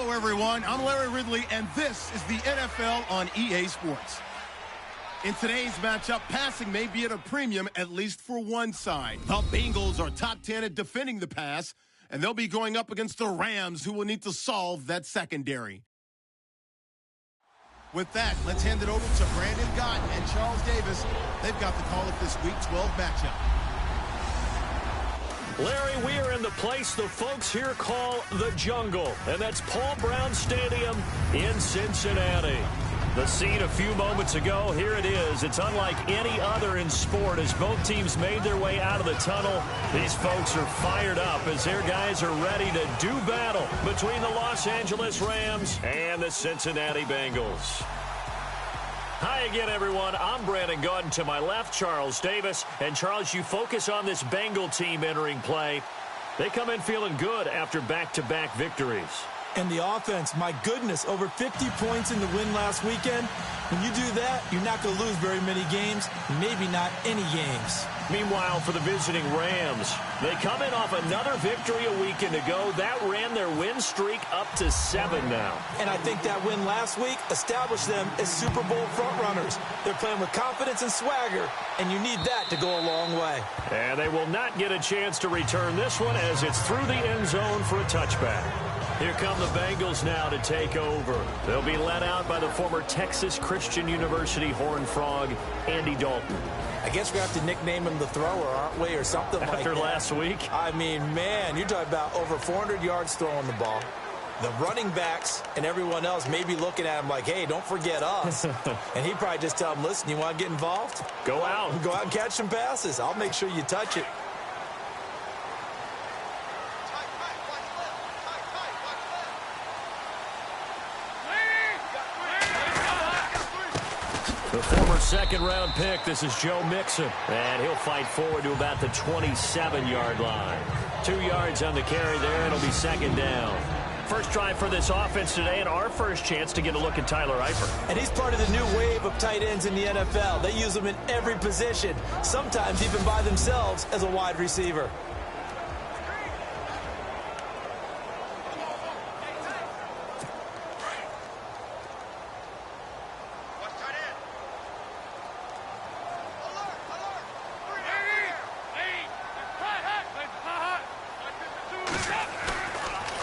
Hello, everyone. I'm Larry Ridley, and this is the NFL on EA Sports. In today's matchup, passing may be at a premium, at least for one side. The Bengals are top 10 at defending the pass, and they'll be going up against the Rams, who will need to solve that secondary. With that, let's hand it over to Brandon Gott and Charles Davis. They've got the call of this Week 12 matchup. Larry, we are in the place the folks here call the Jungle, and that's Paul Brown Stadium in Cincinnati. The scene a few moments ago, here it is. It's unlike any other in sport as both teams made their way out of the tunnel. These folks are fired up as their guys are ready to do battle between the Los Angeles Rams and the Cincinnati Bengals. Hi again, everyone. I'm Brandon Gott, to my left, Charles Davis. And, Charles, you focus on this Bengal team entering play. They come in feeling good after back-to-back victories. And the offense, my goodness, over 50 points in the win last weekend. When you do that, you're not going to lose very many games, maybe not any games. Meanwhile, for the visiting Rams, they come in off another victory a weekend ago. That ran their win streak up to 7 now. And I think that win last week established them as Super Bowl frontrunners. They're playing with confidence and swagger, and you need that to go a long way. And they will not get a chance to return this one as it's through the end zone for a touchback. Here come the Bengals now to take over. They'll be led out by the former Texas Christian University Horned Frog, Andy Dalton. I guess we have to nickname him the thrower, aren't we, or something like that. After last week? I mean, man, you're talking about over 400 yards throwing the ball. The running backs and everyone else may be looking at him like, hey, don't forget us. And he'd probably just tell them, listen, you want to get involved? Go out. Go out and catch some passes. I'll make sure you touch it. The former second-round pick, this is Joe Mixon. And he'll fight forward to about the 27-yard line. 2 yards on the carry there. It'll be second down. First drive for this offense today, and our first chance to get a look at Tyler Eifert. And he's part of the new wave of tight ends in the NFL. They use them in every position, sometimes even by themselves as a wide receiver.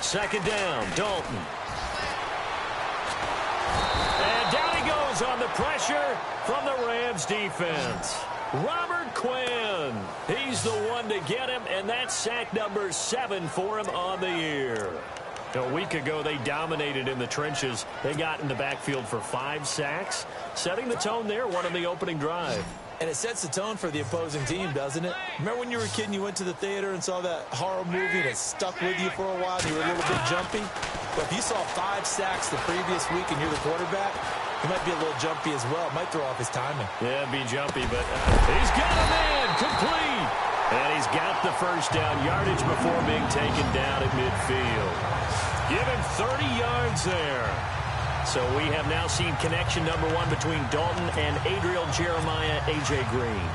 Second down, Dalton. And down he goes on the pressure from the Rams defense. Robert Quinn. He's the one to get him, and that's sack number 7 for him on the year. A week ago, they dominated in the trenches. They got in the backfield for 5 sacks, setting the tone there, one on the opening drive. And it sets the tone for the opposing team, doesn't it? Remember when you were a kid and you went to the theater and saw that horror movie and it stuck with you for a while and you were a little bit jumpy? But if you saw 5 sacks the previous week and you're the quarterback, you might be a little jumpy as well. It might throw off his timing. Yeah, be jumpy, but he's got a man complete. And he's got the first down yardage before being taken down at midfield. Give him 30 yards there. So we have now seen connection number 1 between Dalton and Adriel Jeremiah, A.J. Green.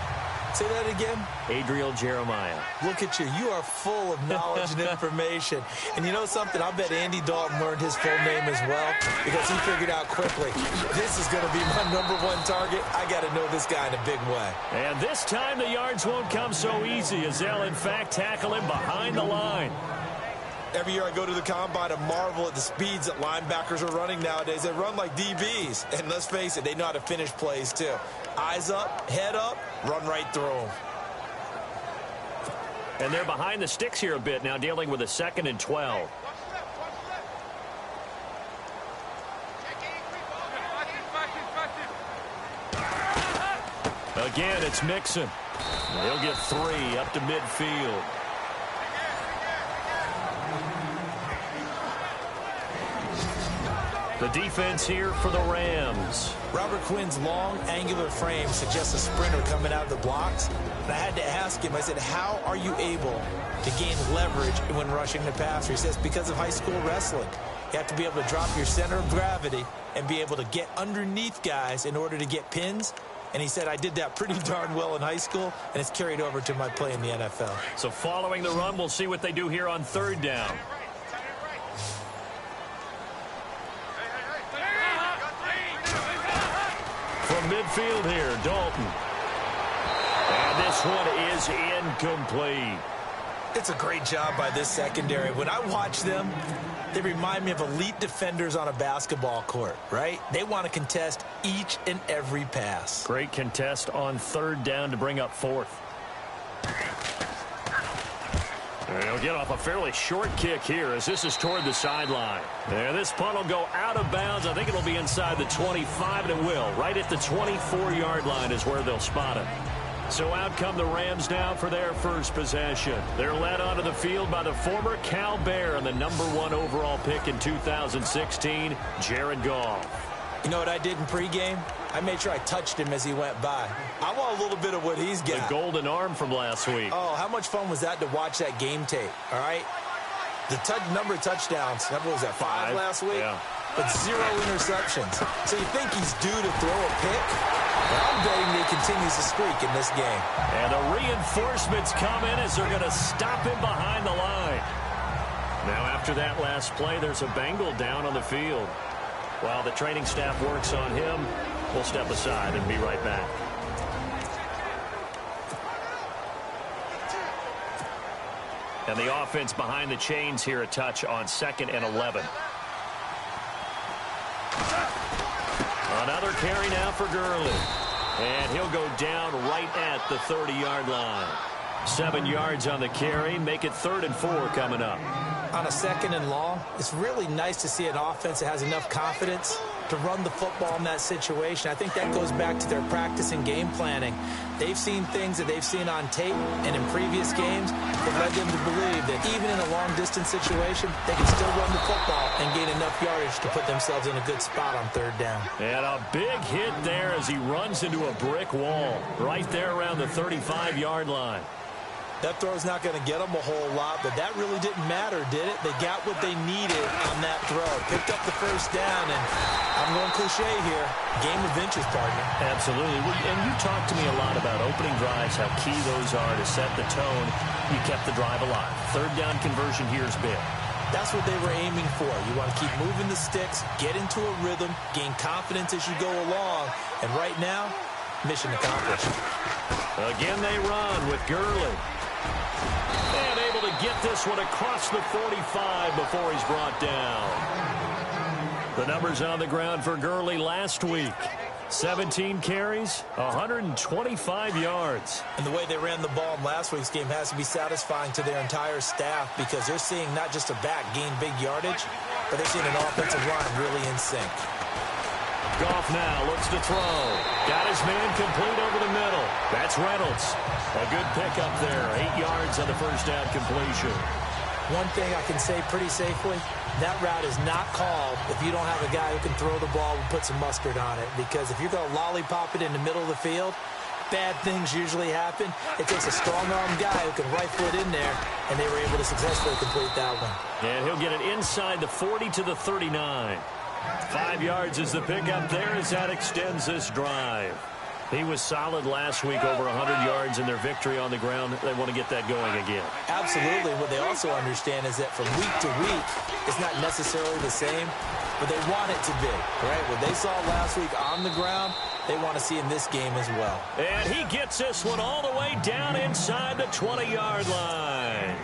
Say that again? Adriel Jeremiah. Look at you. You are full of knowledge and information. And you know something? I bet Andy Dalton learned his full name as well because he figured out quickly, this is going to be my number 1 target. I got to know this guy in a big way. And this time the yards won't come so easy as they'll, in fact, tackle him behind the line. Every year I go to the combine and marvel at the speeds that linebackers are running nowadays. They run like DBs. And let's face it, they know how to finish plays too. Eyes up, head up, run right through them. And they're behind the sticks here a bit now, dealing with a 2nd and 12. Again, it's Mixon. He'll get 3 up to midfield. The defense here for the Rams. Robert Quinn's long, angular frame suggests a sprinter coming out of the blocks. And I had to ask him, I said, how are you able to gain leverage when rushing the passer? He says, because of high school wrestling. You have to be able to drop your center of gravity and be able to get underneath guys in order to get pins. And he said, I did that pretty darn well in high school, and it's carried over to my play in the NFL. So following the run, we'll see what they do here on 3rd down. midfield here. Dalton. And this one is incomplete. It's a great job by this secondary. When I watch them, they remind me of elite defenders on a basketball court, right? They want to contest each and every pass. Great contest on third down to bring up fourth. And he'll get off a fairly short kick here as this is toward the sideline. And this punt will go out of bounds. I think it'll be inside the 25, and it will. Right at the 24-yard line is where they'll spot it. So out come the Rams now for their first possession. They're led onto the field by the former Cal Bear and the #1 overall pick in 2016, Jared Goff. You know what I did in pregame? I made sure I touched him as he went by. I want a little bit of what he's got. The golden arm from last week. Oh, how much fun was that to watch that game tape, all right? The number of touchdowns, what was that, 5 last week? Yeah. But 0 interceptions. So you think he's due to throw a pick? Well, I'm betting he continues to streak in this game. And the reinforcements come in as they're going to stop him behind the line. Now, after that last play, there's a Bengal down on the field. While the training staff works on him, we'll step aside and be right back. And the offense behind the chains here a touch on 2nd and 11. Another carry now for Gurley. And he'll go down right at the 30-yard line. 7 yards on the carry. Make it 3rd and 4 coming up. On a 2nd and long, it's really nice to see an offense that has enough confidence to run the football in that situation. I think that goes back to their practice and game planning. They've seen things that they've seen on tape and in previous games that led them to believe that even in a long-distance situation, they can still run the football and gain enough yardage to put themselves in a good spot on 3rd down. And a big hit there as he runs into a brick wall right there around the 35-yard line. That throw's not going to get them a whole lot, but that really didn't matter, did it? They got what they needed on that throw. Picked up the 1st down, and I'm going cliche here. Game of inches, partner. Absolutely. And you talked to me a lot about opening drives, how key those are to set the tone. You kept the drive alive. 3rd down conversion here is big. That's what they were aiming for. You want to keep moving the sticks, get into a rhythm, gain confidence as you go along. And right now, mission accomplished. Again, they run with Gurley. And able to get this one across the 45 before he's brought down. The numbers on the ground for Gurley last week. 17 carries, 125 yards. And the way they ran the ball in last week's game has to be satisfying to their entire staff because they're seeing not just a back gain big yardage, but they're seeing an offensive line really in sync. Goff now looks to throw. Got his man complete over the middle. That's Reynolds. A good pickup there. 8 yards on the 1st down completion. One thing I can say pretty safely, that route is not called if you don't have a guy who can throw the ball and put some mustard on it. Because if you're going to lollipop it in the middle of the field, bad things usually happen. It takes a strong-arm guy who can rifle it in there, and they were able to successfully complete that one. And he'll get it inside the 40 to the 39. 5 yards is the pickup there as that extends this drive. He was solid last week, over 100 yards in their victory on the ground. They want to get that going again. Absolutely. What they also understand is that from week to week, it's not necessarily the same, but they want it to be, right? What they saw last week on the ground, they want to see in this game as well. And he gets this one all the way down inside the 20-yard line.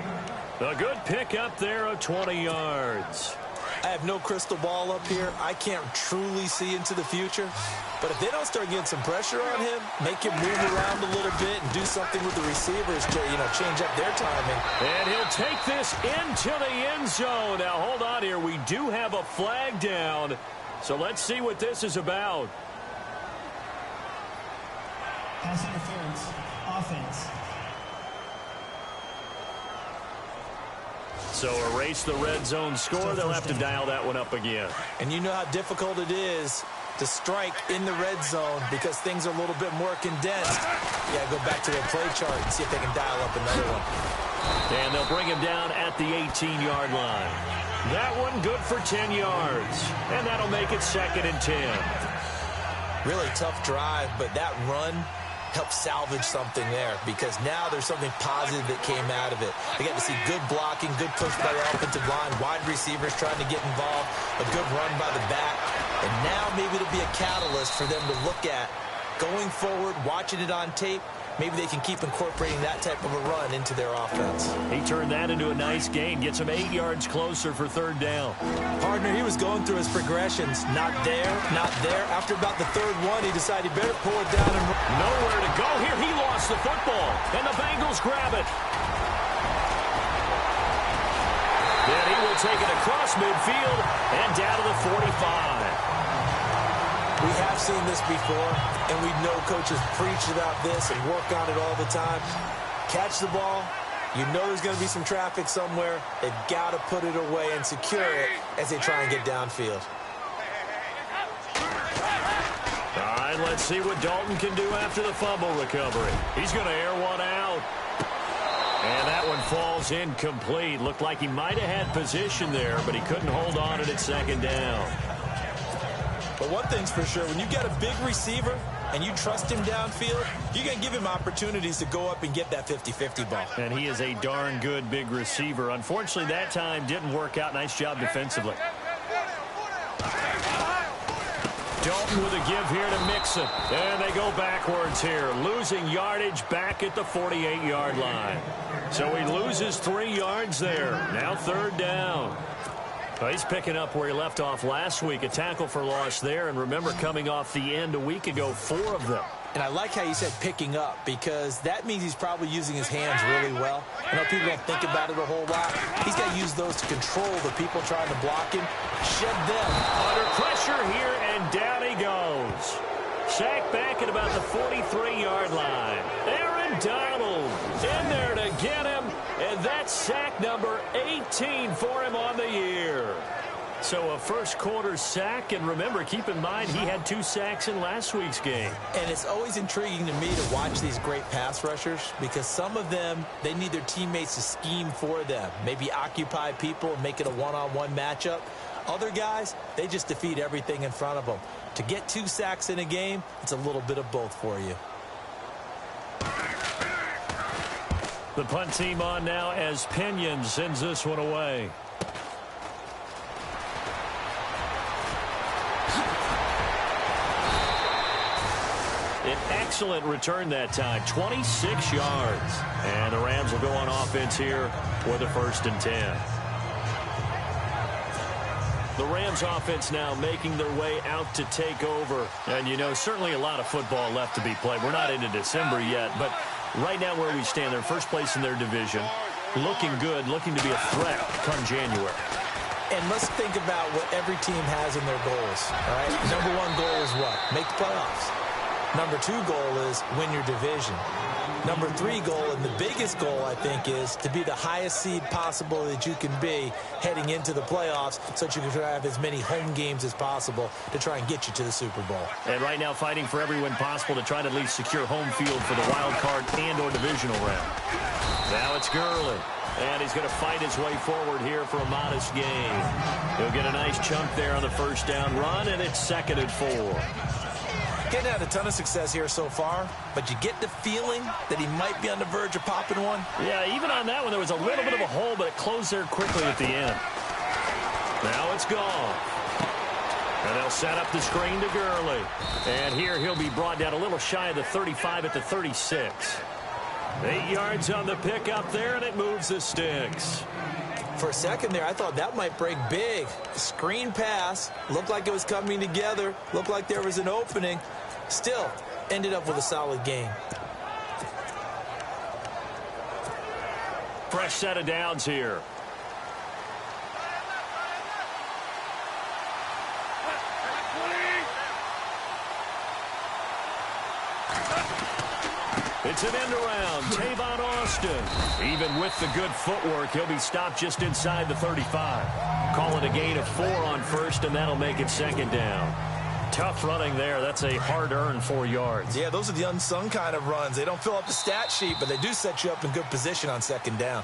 A good pickup there of 20 yards. I have no crystal ball up here. I can't truly see into the future. But if they don't start getting some pressure on him, make him move around a little bit and do something with the receivers to, change up their timing. And he'll take this into the end zone. Now, hold on here. We do have a flag down. So let's see what this is about. Pass interference. Offense. So erase the red zone score. They'll have to dial that one up again. And you know how difficult it is to strike in the red zone because things are a little bit more condensed. You got to go back to their play chart and see if they can dial up another one. And they'll bring him down at the 18-yard line. That one good for 10 yards. And that'll make it 2nd and 10. Really tough drive, but that run help salvage something there because now there's something positive that came out of it. They got to see good blocking, good push by the offensive line, wide receivers trying to get involved, a good run by the back, and now maybe it'll be a catalyst for them to look at going forward, watching it on tape, maybe they can keep incorporating that type of a run into their offense. He turned that into a nice gain, gets him 8 yards closer for third down. Partner, he was going through his progressions. Not there, not there. After about the third one, he decided he better pull it down and run. Nowhere to go here. He lost the football, and the Bengals grab it. Then he will take it across midfield and down to the 45. We have seen this before, and we know coaches preach about this and work on it all the time. Catch the ball. You know there's going to be some traffic somewhere. They've got to put it away and secure it as they try and get downfield. All right, let's see what Dalton can do after the fumble recovery. He's going to air one out. And that one falls incomplete. Looked like he might have had position there, but he couldn't hold on to it at second down. But one thing's for sure, when you got a big receiver and you trust him downfield, you're going to give him opportunities to go up and get that 50-50 ball. And he is a darn good big receiver. Unfortunately, that time didn't work out. Nice job defensively. Dalton with a give here to Mixon. And they go backwards here, losing yardage back at the 48-yard line. So he loses 3 yards there. Now third down. Well, he's picking up where he left off last week. A tackle for loss there. And remember, coming off the end a week ago, 4 of them. And I like how you said picking up, because that means he's probably using his hands really well. I know people don't think about it a whole lot. He's got to use those to control the people trying to block him, shed them. Under pressure here, and down he goes. Sacked back at about the 43-yard line. Aaron Donald in there to get him, and that's sack number 18 for him on the year. So a first quarter sack, and remember, keep in mind he had 2 sacks in last week's game. And it's always intriguing to me to watch these great pass rushers, because some of them, they need their teammates to scheme for them, maybe occupy people and make it a one-on-one matchup. Other guys, they just defeat everything in front of them. To get 2 sacks in a game, it's a little bit of both for you. The punt team on now as Pinion sends this one away. An excellent return that time, 26 yards. And the Rams will go on offense here for the 1st and 10. The Rams offense now making their way out to take over. And, you know, certainly a lot of football left to be played. We're not into December yet, but right now where we stand, they're first place in their division. Looking good, looking to be a threat come January. And let's think about what every team has in their goals, all right? Number 1 goal is what? Make the playoffs. Number 2 goal is win your division. Number 3 goal, and the biggest goal, I think, is to be the highest seed possible that you can be heading into the playoffs, so that you can have as many home games as possible to try and get you to the Super Bowl. And right now fighting for every win possible to try to at least secure home field for the wild card and or divisional round. Now it's Gurley. And he's going to fight his way forward here for a modest gain. He'll get a nice chunk there on the first down run, and it's 2nd and 4. Getting had a ton of success here so far, but you get the feeling that he might be on the verge of popping one. Yeah, even on that one, there was a little bit of a hole, but it closed there quickly at the end. Now it's gone. And they'll set up the screen to Gurley. And here he'll be brought down a little shy of the 35 at the 36. 8 yards on the pickup there, and it moves the sticks. For a second there, I thought that might break big. Screen pass, looked like it was coming together, looked like there was an opening. Still, ended up with a solid game. Fresh set of downs here. It's an end around. Tavon Austin. Even with the good footwork, he'll be stopped just inside the 35. Call it a gain of 4 on first, and that'll make it 2nd down. Tough running there. That's a hard-earned 4 yards. Yeah, those are the unsung kind of runs. They don't fill up the stat sheet, but they do set you up in good position on 2nd down.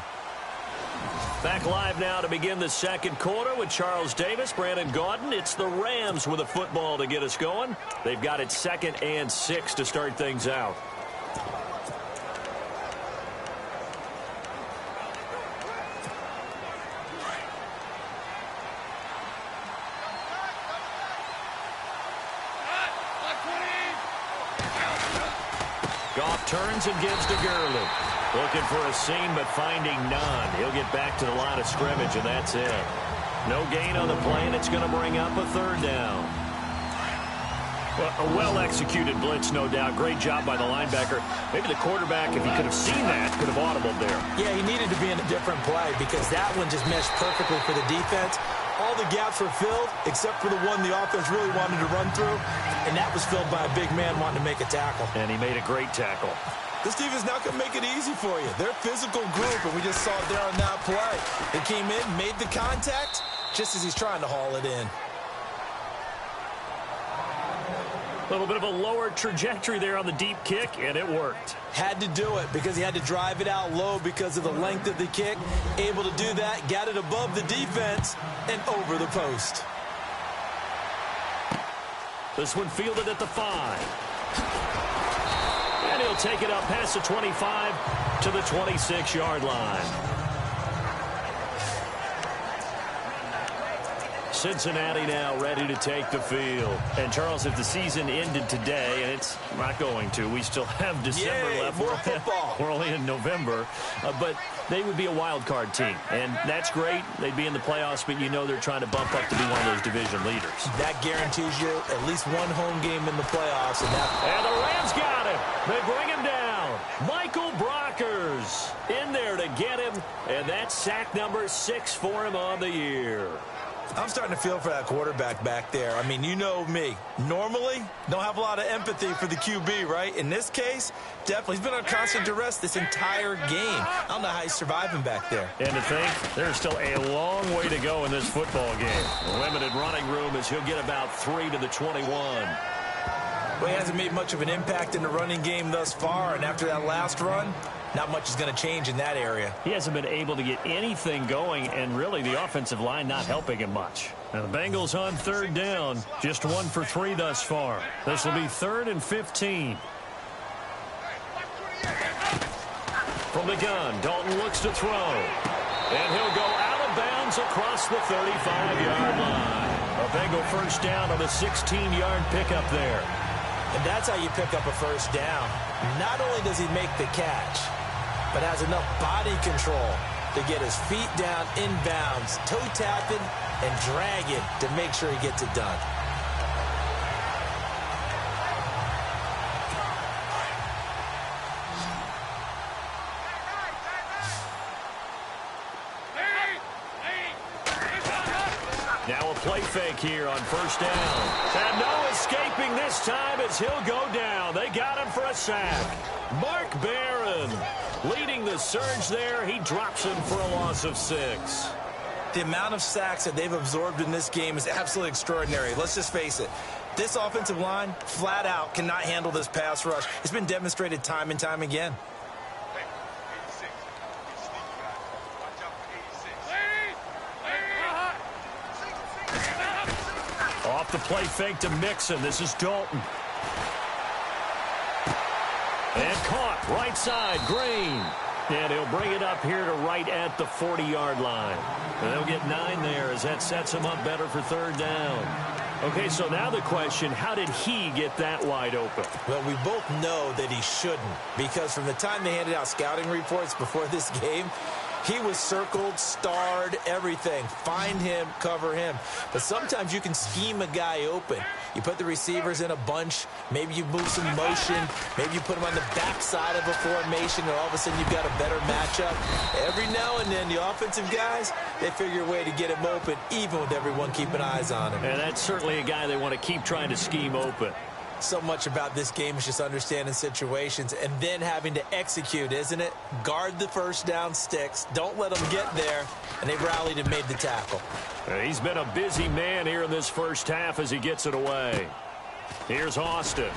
Back live now to begin the 2nd quarter with Charles Davis, Brandon Gaudin. It's the Rams with a football to get us going. They've got it 2nd and 6 to start things out. Goff turns and gives to Gurley. Looking for a seam, but finding none. He'll get back to the line of scrimmage, and that's it. No gain on the play, and it's going to bring up a third down. Well, a well-executed blitz, no doubt. Great job by the linebacker. Maybe the quarterback, if he could have seen that, could have audibled there. Yeah, he needed to be in a different play because that one just meshed perfectly for the defense. All the gaps were filled except for the one the offense really wanted to run through, and that was filled by a big man wanting to make a tackle. And he made a great tackle. This defense not going to make it easy for you. They're a physical group, and we just saw it there on that play. They came in, made the contact, just as he's trying to haul it in. A little bit of a lower trajectory there on the deep kick, and it worked. Had to do it because he had to drive it out low because of the length of the kick. Able to do that, got it above the defense, and over the post. This one fielded at the 5. And he'll take it up past the 25 to the 26-yard line. Cincinnati now ready to take the field. And, Charles, if the season ended today, and it's not going to, we still have December left. More football. We're only in November. But they would be a wild card team. And that's great. They'd be in the playoffs, but you know they're trying to bump up to be one of those division leaders. That guarantees you at least one home game in the playoffs. And the Rams got him. They bring him down. Michael Brockers in there to get him. And that's sack number 6 for him on the year. I'm starting to feel for that quarterback back there. I mean, you know me. Normally, don't have a lot of empathy for the QB, right? In this case, definitely. He's been on constant duress this entire game. I don't know how he's surviving back there. And to think, there's still a long way to go in this football game. Limited running room as he'll get about 3 to the 21. Well, he hasn't made much of an impact in the running game thus far, and after that last run, not much is going to change in that area. He hasn't been able to get anything going, and really the offensive line not helping him much. Now the Bengals on third down, just 1 for 3 thus far. This will be 3rd and 15. From the gun, Dalton looks to throw. And he'll go out of bounds across the 35-yard line. A Bengal first down on a 16-yard pickup there. And that's how you pick up a first down. Not only does he make the catch, but has enough body control to get his feet down inbounds, toe tapping, and dragging to make sure he gets it done. Now a play fake here on first down. And no escaping this time as he'll go down. They got him for a sack. Mark Barron leading the surge there. He drops him for a loss of 6. The amount of sacks that they've absorbed in this game is absolutely extraordinary. Let's just face it. This offensive line, flat out, cannot handle this pass rush. It's been demonstrated time and time again. Off the play fake to Mixon. This is Dalton. And caught right side, Green. And he'll bring it up here to right at the 40-yard line. And they'll get 9 there as that sets him up better for third down. Okay, so now the question, how did he get that wide open? Well, we both know that he shouldn't, because from the time they handed out scouting reports before this game, he was circled, starred, everything. Find him, cover him. But sometimes you can scheme a guy open. You put the receivers in a bunch. Maybe you move some motion. Maybe you put them on the backside of a formation, and all of a sudden you've got a better matchup. Every now and then, the offensive guys, they figure a way to get him open, even with everyone keeping eyes on him. And that's certainly a guy they want to keep trying to scheme open. So much about this game is just understanding situations and then having to execute, isn't it? Guard the first down sticks. Don't let them get there. And they rallied and made the tackle. He's been a busy man here in this first half as he gets it away. Here's Austin.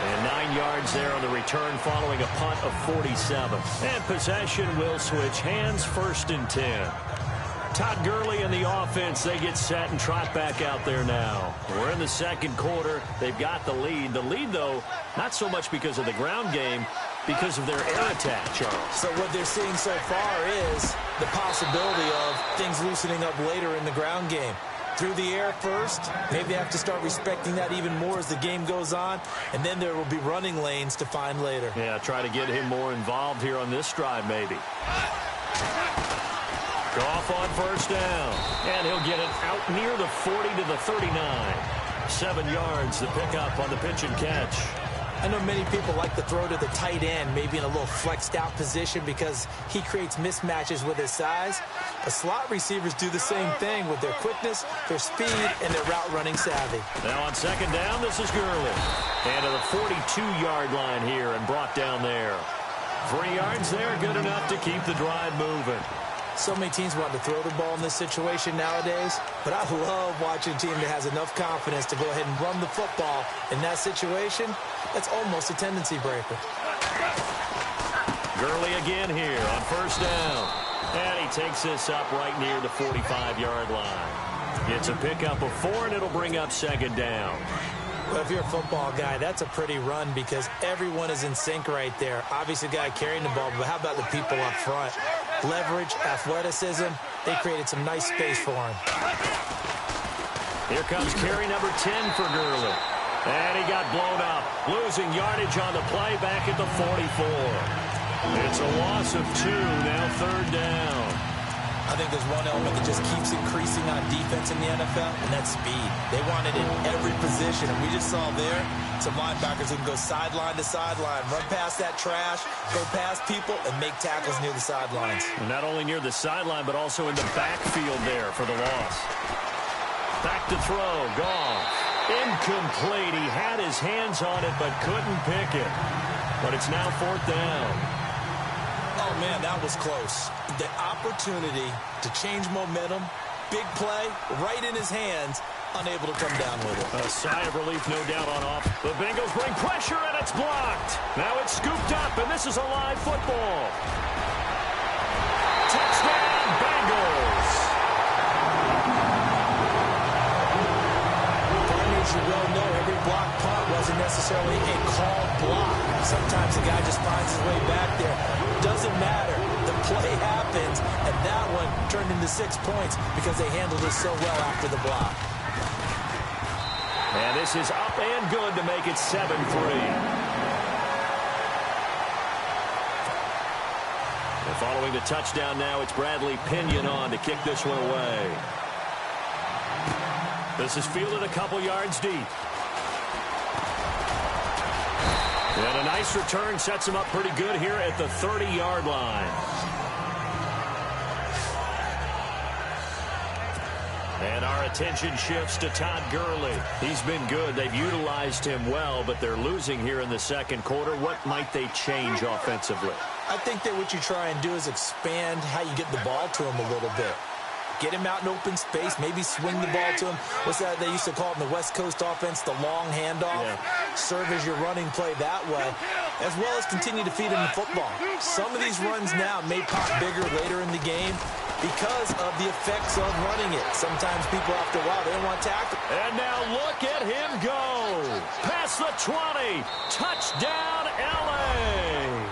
And 9 yards there on the return following a punt of 47. And possession will switch hands, 1st and 10. Todd Gurley and the offense, they get set and trot back out there now. We're in the second quarter. They've got the lead. The lead, though, not so much because of the ground game, because of their air attack, Charles. So what they're seeing so far is the possibility of things loosening up later in the ground game. through the air first. Maybe they have to start respecting that even more as the game goes on, and then there will be running lanes to find later. Yeah, try to get him more involved here on this drive maybe. Goff on first down, and he'll get it out near the 40 to the 39. 7 yards to pick up on the pitch and catch. I know many people like to throw to the tight end, maybe in a little flexed out position because he creates mismatches with his size. But slot receivers do the same thing with their quickness, their speed, and their route running savvy. Now on second down, this is Gurley. And to the 42-yard line here and brought down there. 3 yards there, good enough to keep the drive moving. So many teams want to throw the ball in this situation nowadays, but I love watching a team that has enough confidence to go ahead and run the football in that situation. That's almost a tendency breaker. Gurley again here on first down. And he takes this up right near the 45-yard line. It's a pickup of 4, and it'll bring up second down. Well, if you're a football guy, that's a pretty run because everyone is in sync right there. Obviously, the guy carrying the ball, but how about the people up front? Leverage, athleticism, they created some nice space for him. Here comes carry number 10 for Gurley. And he got blown up, losing yardage on the play back at the 44. It's a loss of 2, now third down. I think there's one element that just keeps increasing on defense in the NFL, and that's speed. They want it in every position, and we just saw there some linebackers who can go sideline to sideline, run past that trash, go past people, and make tackles near the sidelines. And not only near the sideline, but also in the backfield there for the loss. Back to throw, Goff. Incomplete. He had his hands on it, but couldn't pick it. But it's now fourth down. Oh, man, that was close. The opportunity to change momentum, big play, right in his hands, unable to come down with it. A sigh of relief, no doubt, on off. The Bengals bring pressure, and it's blocked. Now it's scooped up, and this is a live football. Touchdown, Bengals. As you well know, every block punt wasn't necessarily a called block. Sometimes the guy just finds his way back there. Doesn't matter. The play happens, and that one turned into 6 points because they handled it so well after the block. And this is up and good to make it 7-3. And following the touchdown now, it's Bradley Pinion on to kick this one away. This is fielded a couple yards deep. And a nice return sets him up pretty good here at the 30-yard line. And our attention shifts to Todd Gurley. He's been good. They've utilized him well, but they're losing here in the second quarter. What might they change offensively? I think that what you try and do is expand how you get the ball to him a little bit. Get him out in open space, maybe swing the ball to him. What's that they used to call it in the West Coast offense, the long handoff? Yeah. Serve as your running play that way, as well as continue to feed him the football. Some of these runs now may pop bigger later in the game because of the effects of running it. Sometimes people, after a while, they don't want to tackle. And now look at him go. Past the 20. Touchdown, L.A.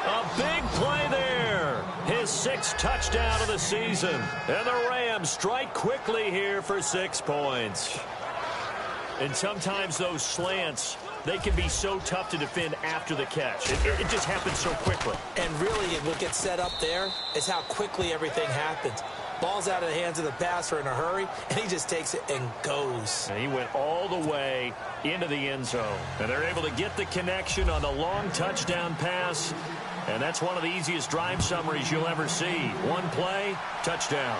A big play there. His 6th touchdown of the season. And the Rams strike quickly here for 6 points. And sometimes those slants, they can be so tough to defend after the catch. It just happens so quickly. And really, what gets set up there is how quickly everything happens. Ball's out of the hands of the passer in a hurry, and he just takes it and goes. And he went all the way into the end zone. And they're able to get the connection on the long touchdown pass. And that's one of the easiest drive summaries you'll ever see. One play, touchdown.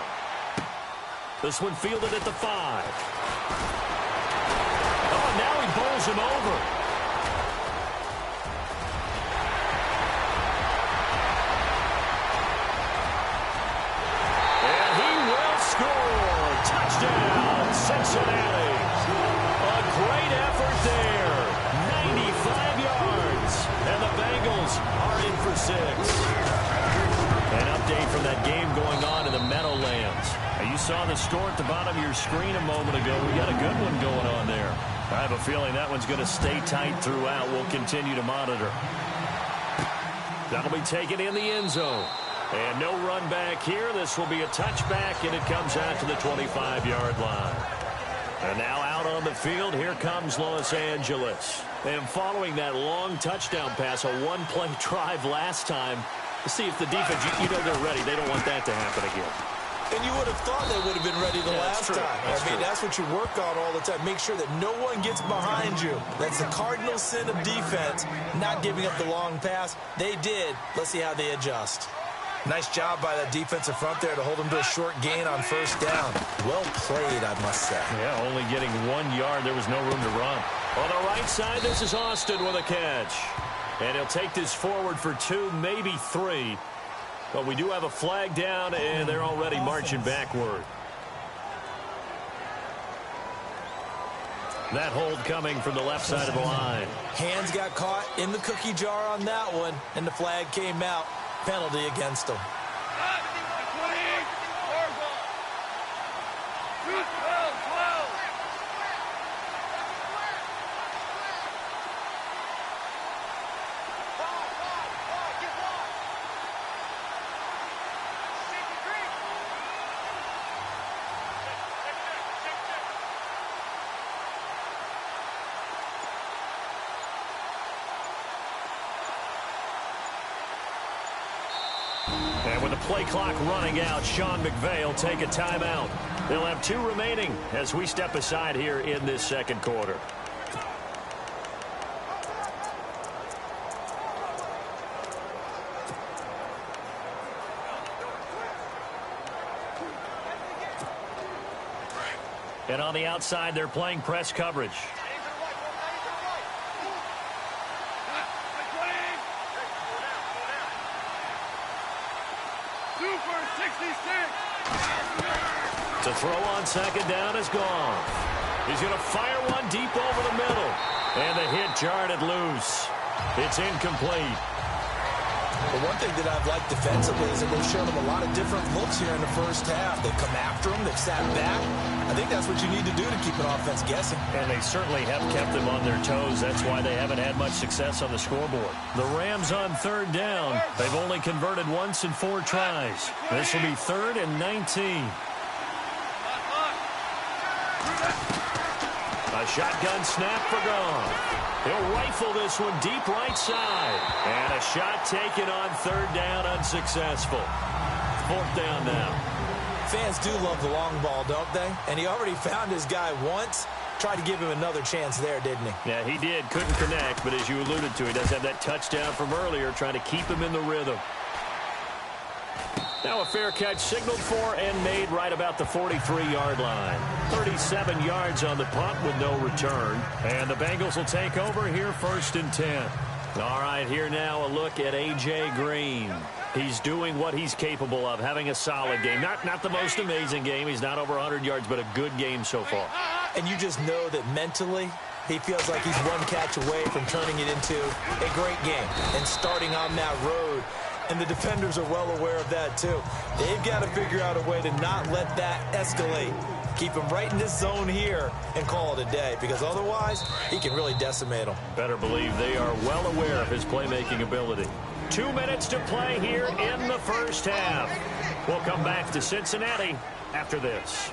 This one fielded at the 5. Oh, now he bowls him over. And he will score. Touchdown, Cincinnati. A great effort there. 95 yards. And the Bengals are in for 6. An update from that game going on in the Meadowlands. You saw the score at the bottom of your screen a moment ago. We got a good one going on there. I have a feeling that one's going to stay tight throughout. We'll continue to monitor. That'll be taken in the end zone. And no run back here. This will be a touchback, and it comes out to the 25-yard line. And now out on the field, here comes Los Angeles. And following that long touchdown pass, a one-play drive last time, to see if the defense, you know they're ready. They don't want that to happen again. And you would have thought they would have been ready the last time. That's what you work on all the time. Make sure that no one gets behind you. That's the cardinal sin of defense, not giving up the long pass. They did. Let's see how they adjust. Nice job by that defensive front there to hold them to a short gain on first down. Well played, I must say. Yeah, only getting 1 yard. There was no room to run. On the right side, this is Austin with a catch. And he'll take this forward for 2, maybe 3. But we do have a flag down, and they're already marching backward. That hold coming from the left side of the line. Hands got caught in the cookie jar on that one, and the flag came out. Penalty against them. And with the play clock running out, Sean McVay will take a timeout. They'll have 2 remaining as we step aside here in this second quarter. And on the outside, they're playing press coverage. To throw on second down is gone. He's going to fire one deep over the middle. And the hit jarred it loose. It's incomplete. The one thing that I've liked defensively is that they've shown them a lot of different looks here in the first half. They've come after them. They've sat back. I think that's what you need to do to keep an offense guessing. And they certainly have kept them on their toes. That's why they haven't had much success on the scoreboard. The Rams on third down. They've only converted once in 4 tries. This will be 3rd and 19. A shotgun snap for Gone. He'll rifle this one deep right side. And a shot taken on 3rd down, unsuccessful. 4th down now. Fans do love the long ball, don't they? And he already found his guy once. Tried to give him another chance there, didn't he? Yeah, he did. Couldn't connect, but as you alluded to, he does have that touchdown from earlier, trying to keep him in the rhythm. Now a fair catch signaled for and made right about the 43-yard line. 37 yards on the punt with no return. And the Bengals will take over here 1st and 10. All right, here now a look at A.J. Green. He's doing what he's capable of, having a solid game. Not the most amazing game. He's not over 100 yards, but a good game so far. And you just know that mentally he feels like he's one catch away from turning it into a great game and starting on that road. And the defenders are well aware of that, too. They've got to figure out a way to not let that escalate. Keep him right in this zone here and call it a day, because otherwise he can really decimate them. Better believe they are well aware of his playmaking ability. 2 minutes to play here in the first half. We'll come back to Cincinnati after this.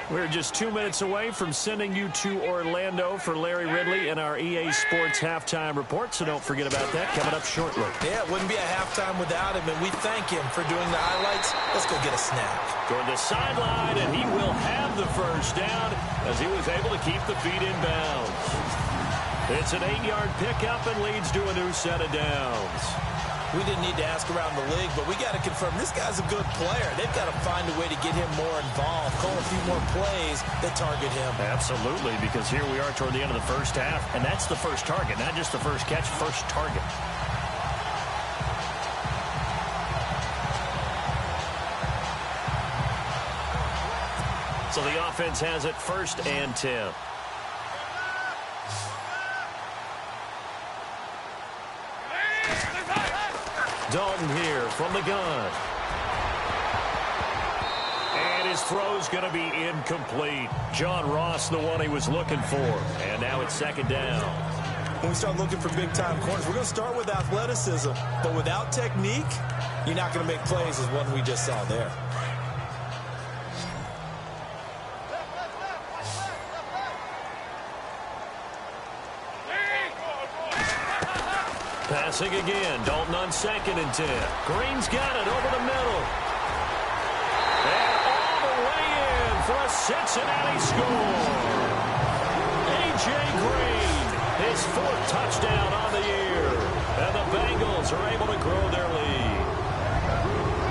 We're just 2 minutes away from sending you to Orlando for Larry Ridley and our EA Sports Halftime Report, so don't forget about that coming up shortly. Yeah, it wouldn't be a halftime without him, and we thank him for doing the highlights. Let's go get a snap. Toward the sideline, and he will have the first down as he was able to keep the feet in bounds. It's an 8-yard pickup and leads to a new set of downs. We didn't need to ask around the league, but we got to confirm this guy's a good player. They've got to find a way to get him more involved, call a few more plays that target him. Absolutely, because here we are toward the end of the first half, and that's the first target, not just the first catch, first target. So the offense has it 1st and 10. Dalton here from the gun. And his throw's going to be incomplete. John Ross, the one he was looking for. And now it's 2nd down. when we start looking for big-time corners. We're going to start with athleticism, but without technique, you're not going to make plays as one we just saw there. Passing again. Dalton on 2nd and 10. Green's got it over the middle. And all the way in for a Cincinnati score. A.J. Green, his 4th touchdown on the year. And the Bengals are able to grow their lead.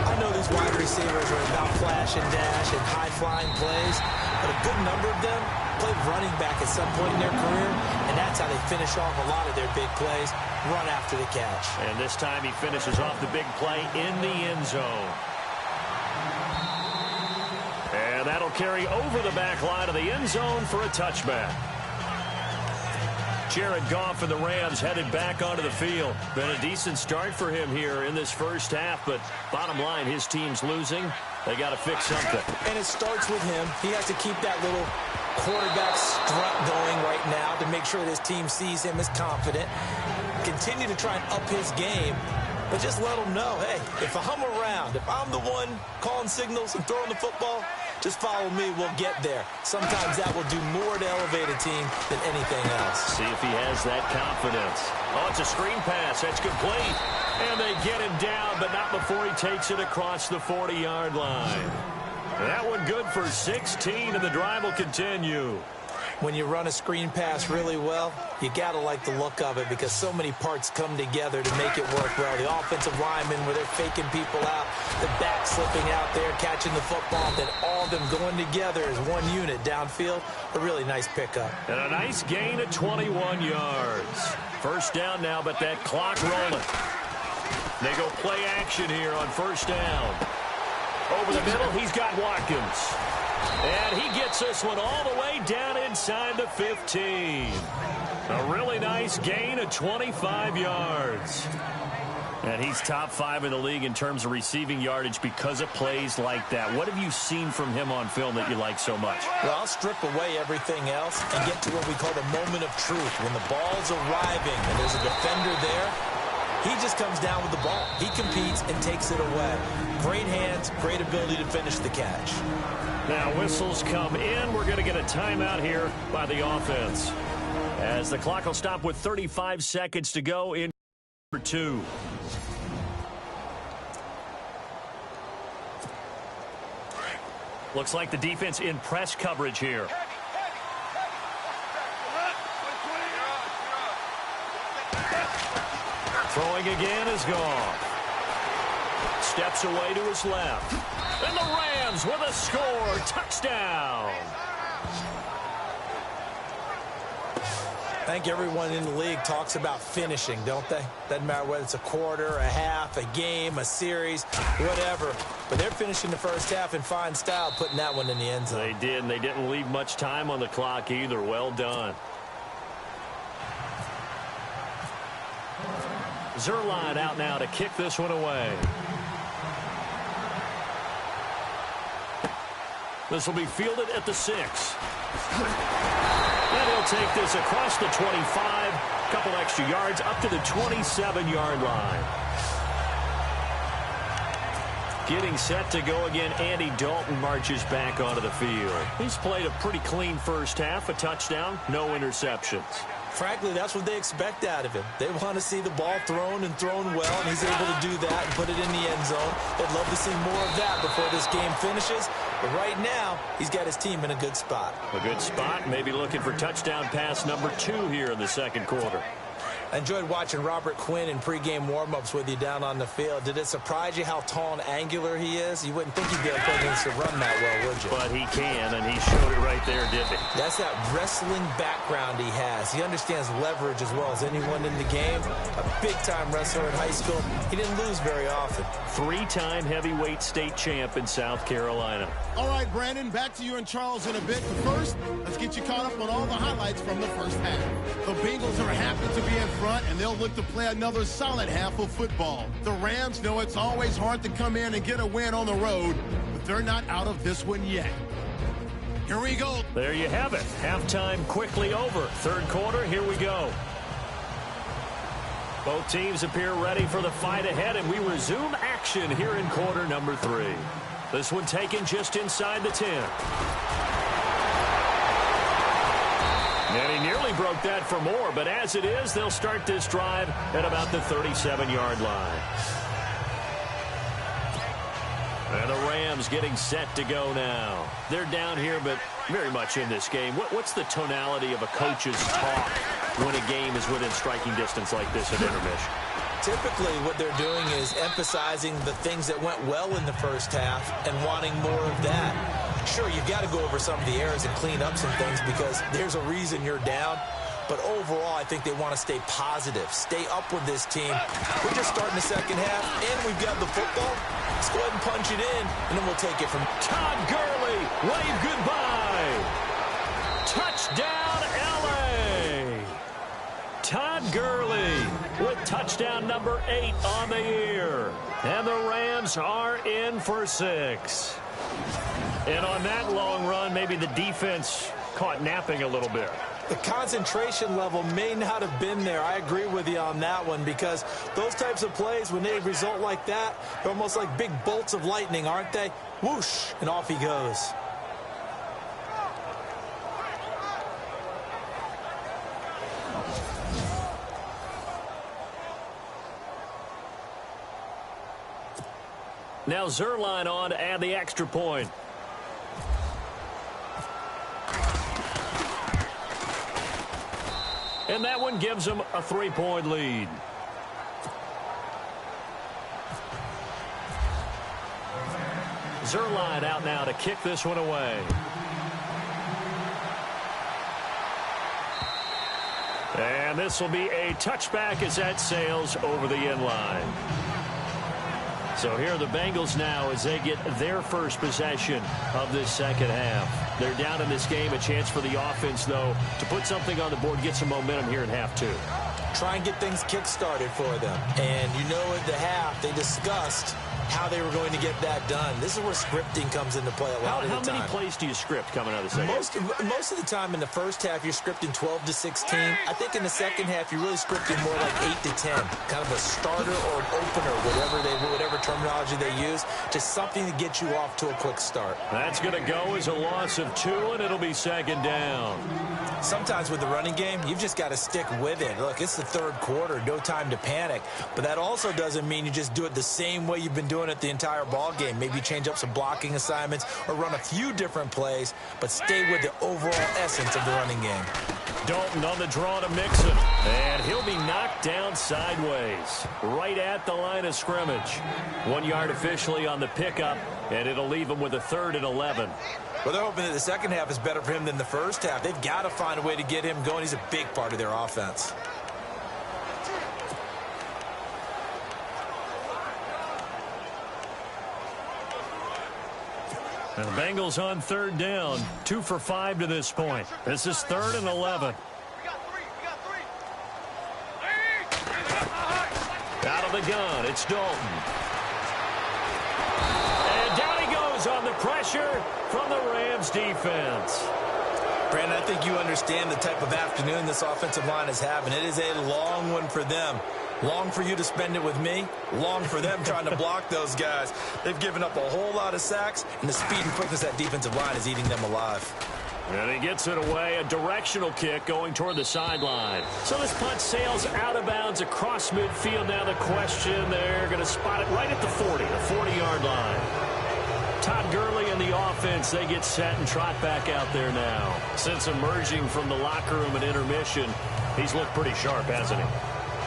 I know these wide receivers are about flash and dash and high-flying plays, but a good number of them played running back at some point in their career, and that's how they finish off a lot of their big plays, run after the catch. And this time he finishes off the big play in the end zone. And that'll carry over the back line of the end zone for a touchback. Jared Goff and the Rams headed back onto the field. Been a decent start for him here in this first half, but bottom line, his team's losing. They got to fix something. And it starts with him. He has to keep that little quarterback strut going right now to make sure that his team sees him as confident. Continue to try and up his game, but just let him know, hey, if I'm around, if I'm the one calling signals and throwing the football, just follow me, we'll get there. Sometimes that will do more to elevate a team than anything else. See if he has that confidence. Oh, it's a screen pass. That's complete. And they get him down, but not before he takes it across the 40-yard line. That one good for 16, and the drive will continue. When you run a screen pass really well, you got to like the look of it because so many parts come together to make it work well. The offensive linemen where they're faking people out, the back slipping out there, catching the football, then all of them going together as one unit downfield. A really nice pickup. And a nice gain of 21 yards. First down now, but that clock rolling. They go play action here on first down. Over the middle, he's got Watkins. And he gets this one all the way down inside the 15. A really nice gain of 25 yards. And he's top 5 in the league in terms of receiving yardage because of plays like that. What have you seen from him on film that you like so much? Well, I'll strip away everything else and get to what we call the moment of truth. When the ball's arriving and there's a defender there, he just comes down with the ball. He competes and takes it away. Great hands, great ability to finish the catch. Now whistles come in. We're going to get a timeout here by the offense. As the clock will stop with 35 seconds to go in number 2. Looks like the defense in press coverage here. Throwing again is gone. Steps away to his left. And the Rams with a score. Touchdown. I think everyone in the league talks about finishing, don't they? Doesn't matter whether it's a quarter, a half, a game, a series, whatever. But they're finishing the first half in fine style, putting that one in the end zone. They did, and they didn't leave much time on the clock either. Well done. Zerline out now to kick this one away. This will be fielded at the 6. And he'll take this across the 25. Couple extra yards up to the 27-yard line. Getting set to go again, Andy Dalton marches back onto the field. He's played a pretty clean first half, a touchdown, no interceptions. Frankly, that's what they expect out of him. They want to see the ball thrown and thrown well, and he's able to do that and put it in the end zone. They'd love to see more of that before this game finishes. But right now, he's got his team in a good spot. A good spot, maybe looking for touchdown pass number 2 here in the second quarter. I enjoyed watching Robert Quinn in pregame warm-ups with you down on the field. Did it surprise you how tall and angular he is? You wouldn't think he'd be able to run that well, would you? But he can, and he showed it right there, didn't he? That's that wrestling background he has. He understands leverage as well as anyone in the game. A big-time wrestler in high school. He didn't lose very often. 3-time heavyweight state champ in South Carolina. All right, Brandon, back to you and Charles in a bit. But first, let's get you caught up on all the highlights from the first half. The Bengals are happy to be in front, and they'll look to play another solid half of football. The Rams know it's always hard to come in and get a win on the road, but they're not out of this one yet. Here we go. There you have it. Halftime quickly over. Third quarter, here we go. Both teams appear ready for the fight ahead, and we resume action here in quarter number 3. This one taken just inside the 10. And he nearly broke that for more, but as it is, they'll start this drive at about the 37-yard line. And the Rams getting set to go now. They're down here, but very much in this game. What's the tonality of a coach's talk when a game is within striking distance like this at intermission? Typically, what they're doing is emphasizing the things that went well in the first half and wanting more of that. Sure, you've got to go over some of the errors and clean up some things because there's a reason you're down. But overall, I think they want to stay positive, stay up with this team. We're just starting the second half, and we've got the football. Let's go ahead and punch it in, and then we'll take it from Todd Gurley. Wave goodbye. Touchdown, L.A. Todd Gurley with touchdown number 8 on the year. And the Rams are in for 6. And on that long run, maybe the defense caught napping a little bit. The concentration level may not have been there. I agree with you on that one because those types of plays, when they result like that, they're almost like big bolts of lightning, aren't they? Whoosh, and off he goes. Now Zerline on to add the extra point. And that one gives them a 3-point lead. Zerline out now to kick this one away. And this will be a touchback as that sails over the end line. So here are the Bengals now as they get their first possession of this second half. They're down in this game. A chance for the offense, though, to put something on the board, get some momentum here in half 2. Try and get things kick-started for them. And you know at the half, they discussed how they were going to get that done. This is where scripting comes into play a lot of the time. How many plays do you script coming out of the second? Most of the time in the first half, you're scripting 12 to 16. I think in the second half, you're really scripting more like 8 to 10. Kind of a starter or an opener, whatever terminology they use. Just something to get you off to a quick start. That's going to go as a loss of 2, and it'll be second down. Sometimes with the running game, you've just got to stick with it. Look, it's the third quarter, no time to panic. But that also doesn't mean you just do it the same way you've been doing it the entire ball game. Maybe change up some blocking assignments or run a few different plays, but stay with the overall essence of the running game. Dalton on the draw to Mixon, and he'll be knocked down sideways right at the line of scrimmage. 1 yard officially on the pickup, and it'll leave him with a 3rd and 11. Well, they're hoping that the second half is better for him than the first half. They've got to find a way to get him going. He's a big part of their offense. And the Bengals on 3rd down, 2 for 5 to this point. This is 3rd and 11. Out of the gun, it's Dalton. And down he goes on the pressure from the Rams defense. Brandon, I think you understand the type of afternoon this offensive line is having. It is a long one for them. Long for you to spend it with me. Long for them trying to block those guys. They've given up a whole lot of sacks, and the speed and quickness of that defensive line is eating them alive. And he gets it away, a directional kick going toward the sideline. So this punt sails out of bounds across midfield. Now the question, they're going to spot it right at the 40, the 40-yard line. Todd Gurley and the offense, they get set and trot back out there now. Since emerging from the locker room at intermission, he's looked pretty sharp, hasn't he?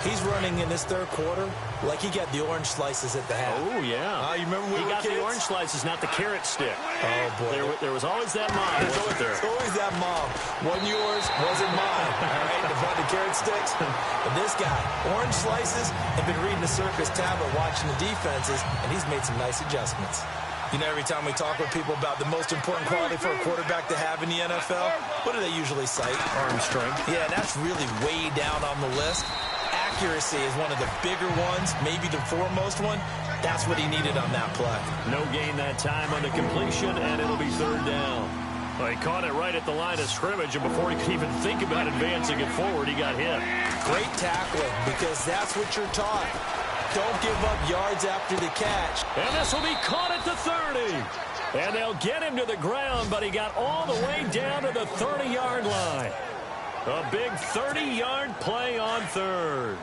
He's running in this third quarter like he got the orange slices at the half. Oh, yeah. You remember when he we got were kids? The orange slices, not the carrot stick. Oh, boy. There was always that mom, wasn't there? There's always that mom. Wasn't yours, wasn't mine. All right, the carrot sticks. But this guy, orange slices, have been reading the circus tablet, watching the defenses, and he's made some nice adjustments. You know, every time we talk with people about the most important quality for a quarterback to have in the NFL, what do they usually cite? Arm strength. Yeah, that's really way down on the list. Accuracy is one of the bigger ones, maybe the foremost one. That's what he needed on that play. No gain that time on the completion, and it'll be 3rd down. Well, he caught it right at the line of scrimmage, and before he could even think about advancing it forward, he got hit. Great tackling, because that's what you're taught. Don't give up yards after the catch. And this will be caught at the 30. And they'll get him to the ground, but he got all the way down to the 30-yard line. A big 30-yard play on third.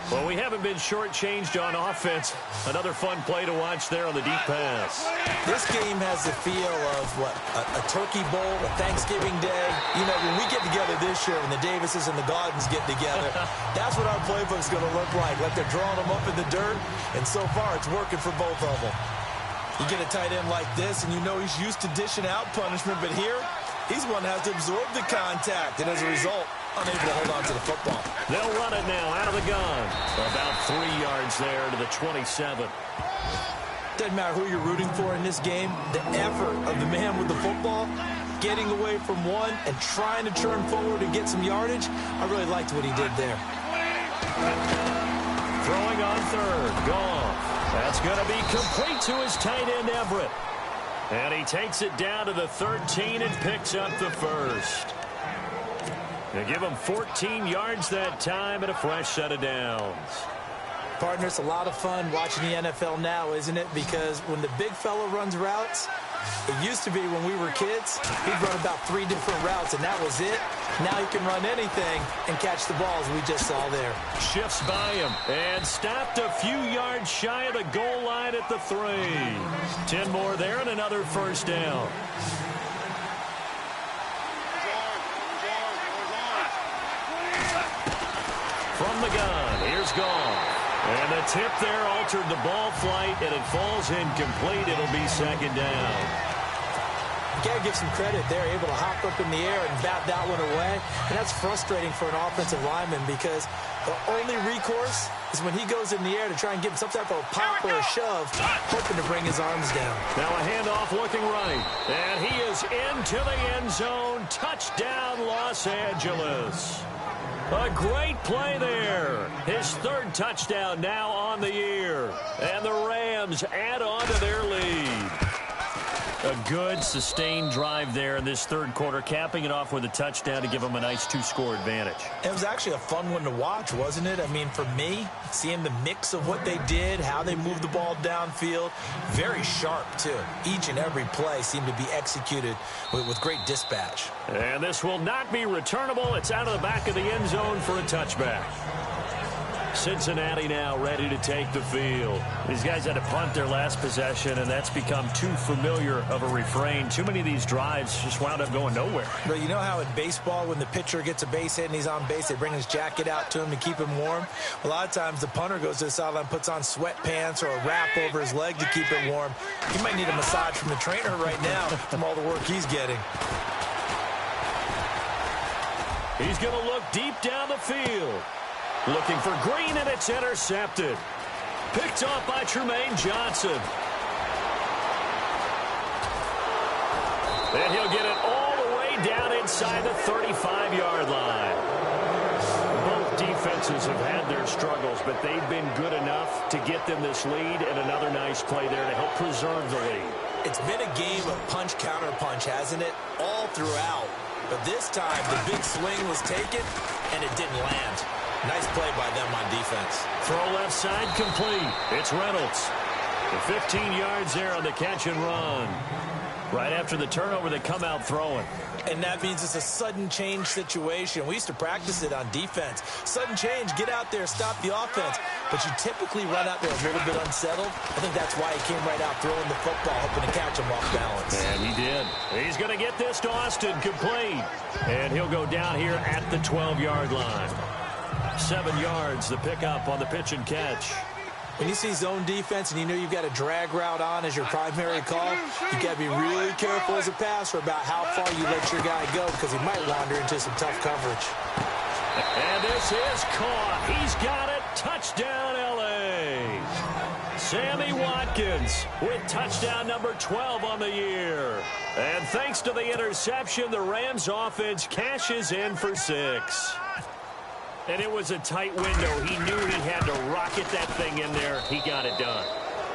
Well, we haven't been shortchanged on offense. Another fun play to watch there on the deep pass. This game has the feel of, what, a turkey bowl, a Thanksgiving day. You know, when we get together this year, when the Davises and the Gaudens get together, that's what our playbook's going to look like they're drawing them up in the dirt, and so far it's working for both of them. You get a tight end like this, and you know he's used to dishing out punishment, but here, he's one that has to absorb the contact, and as a result, unable to hold on to the football. They'll run it now out of the gun. About 3 yards there to the 27. Doesn't matter who you're rooting for in this game. The effort of the man with the football, getting away from one and trying to turn forward and get some yardage, I really liked what he did there. Throwing on third. Goff. That's going to be complete to his tight end, Everett. And he takes it down to the 13 and picks up the first. They give him 14 yards that time and a fresh set of downs. Partner, it's a lot of fun watching the NFL now, isn't it? Because when the big fella runs routes, it used to be when we were kids, he'd run about 3 different routes, and that was it. Now he can run anything and catch the balls we just saw there. Shifts by him and stopped a few yards shy of the goal line at the 3. 10 more there and another first down. From the gun, here's Goff. And the tip there altered the ball flight, and it falls incomplete. It'll be second down. You got to give some credit there, able to hop up in the air and bat that one away. And that's frustrating for an offensive lineman because the only recourse is when he goes in the air to try and give him some type of a pop or a shove, hoping to bring his arms down. Now a handoff looking right. And he is into the end zone. Touchdown, Los Angeles. A great play there. His third touchdown now on the year. And the Rams add on to their lead. A good, sustained drive there in this third quarter, capping it off with a touchdown to give them a nice 2-score advantage. It was actually a fun one to watch, wasn't it? I mean, for me, seeing the mix of what they did, how they moved the ball downfield, very sharp, too. Each and every play seemed to be executed with great dispatch. And this will not be returnable. It's out of the back of the end zone for a touchback. Cincinnati now ready to take the field. These guys had to punt their last possession, and that's become too familiar of a refrain. Too many of these drives just wound up going nowhere. But you know how in baseball, when the pitcher gets a base hit and he's on base, they bring his jacket out to him to keep him warm? A lot of times the punter goes to the sideline, puts on sweatpants or a wrap over his leg to keep it warm. He might need a massage from the trainer right now from all the work he's getting. He's going to look deep down the field. Looking for Green, and it's intercepted. Picked off by Tremaine Johnson. And he'll get it all the way down inside the 35-yard line. Both defenses have had their struggles, but they've been good enough to get them this lead, and another nice play there to help preserve the lead. It's been a game of punch-counter-punch, hasn't it? All throughout. But this time, the big swing was taken, and it didn't land. Nice play by them on defense. Throw left side complete. It's Reynolds. The 15 yards there on the catch and run. Right after the turnover, they come out throwing. And that means it's a sudden change situation. We used to practice it on defense. Sudden change, get out there, stop the offense. But you typically run out there a little bit unsettled. I think that's why he came right out throwing the football, hoping to catch him off balance. And he did. He's going to get this to Austin complete. And he'll go down here at the 12-yard line. 7 yards, the pickup on the pitch and catch. When you see zone defense and you know you've got a drag route on as your primary call, you got to be really careful as a passer about how far you let your guy go because he might wander into some tough coverage. And this is caught. He's got it. Touchdown, L.A. Sammy Watkins with touchdown number 12 on the year. And thanks to the interception, the Rams offense cashes in for 6. And it was a tight window. He knew he had to rocket that thing in there. He got it done.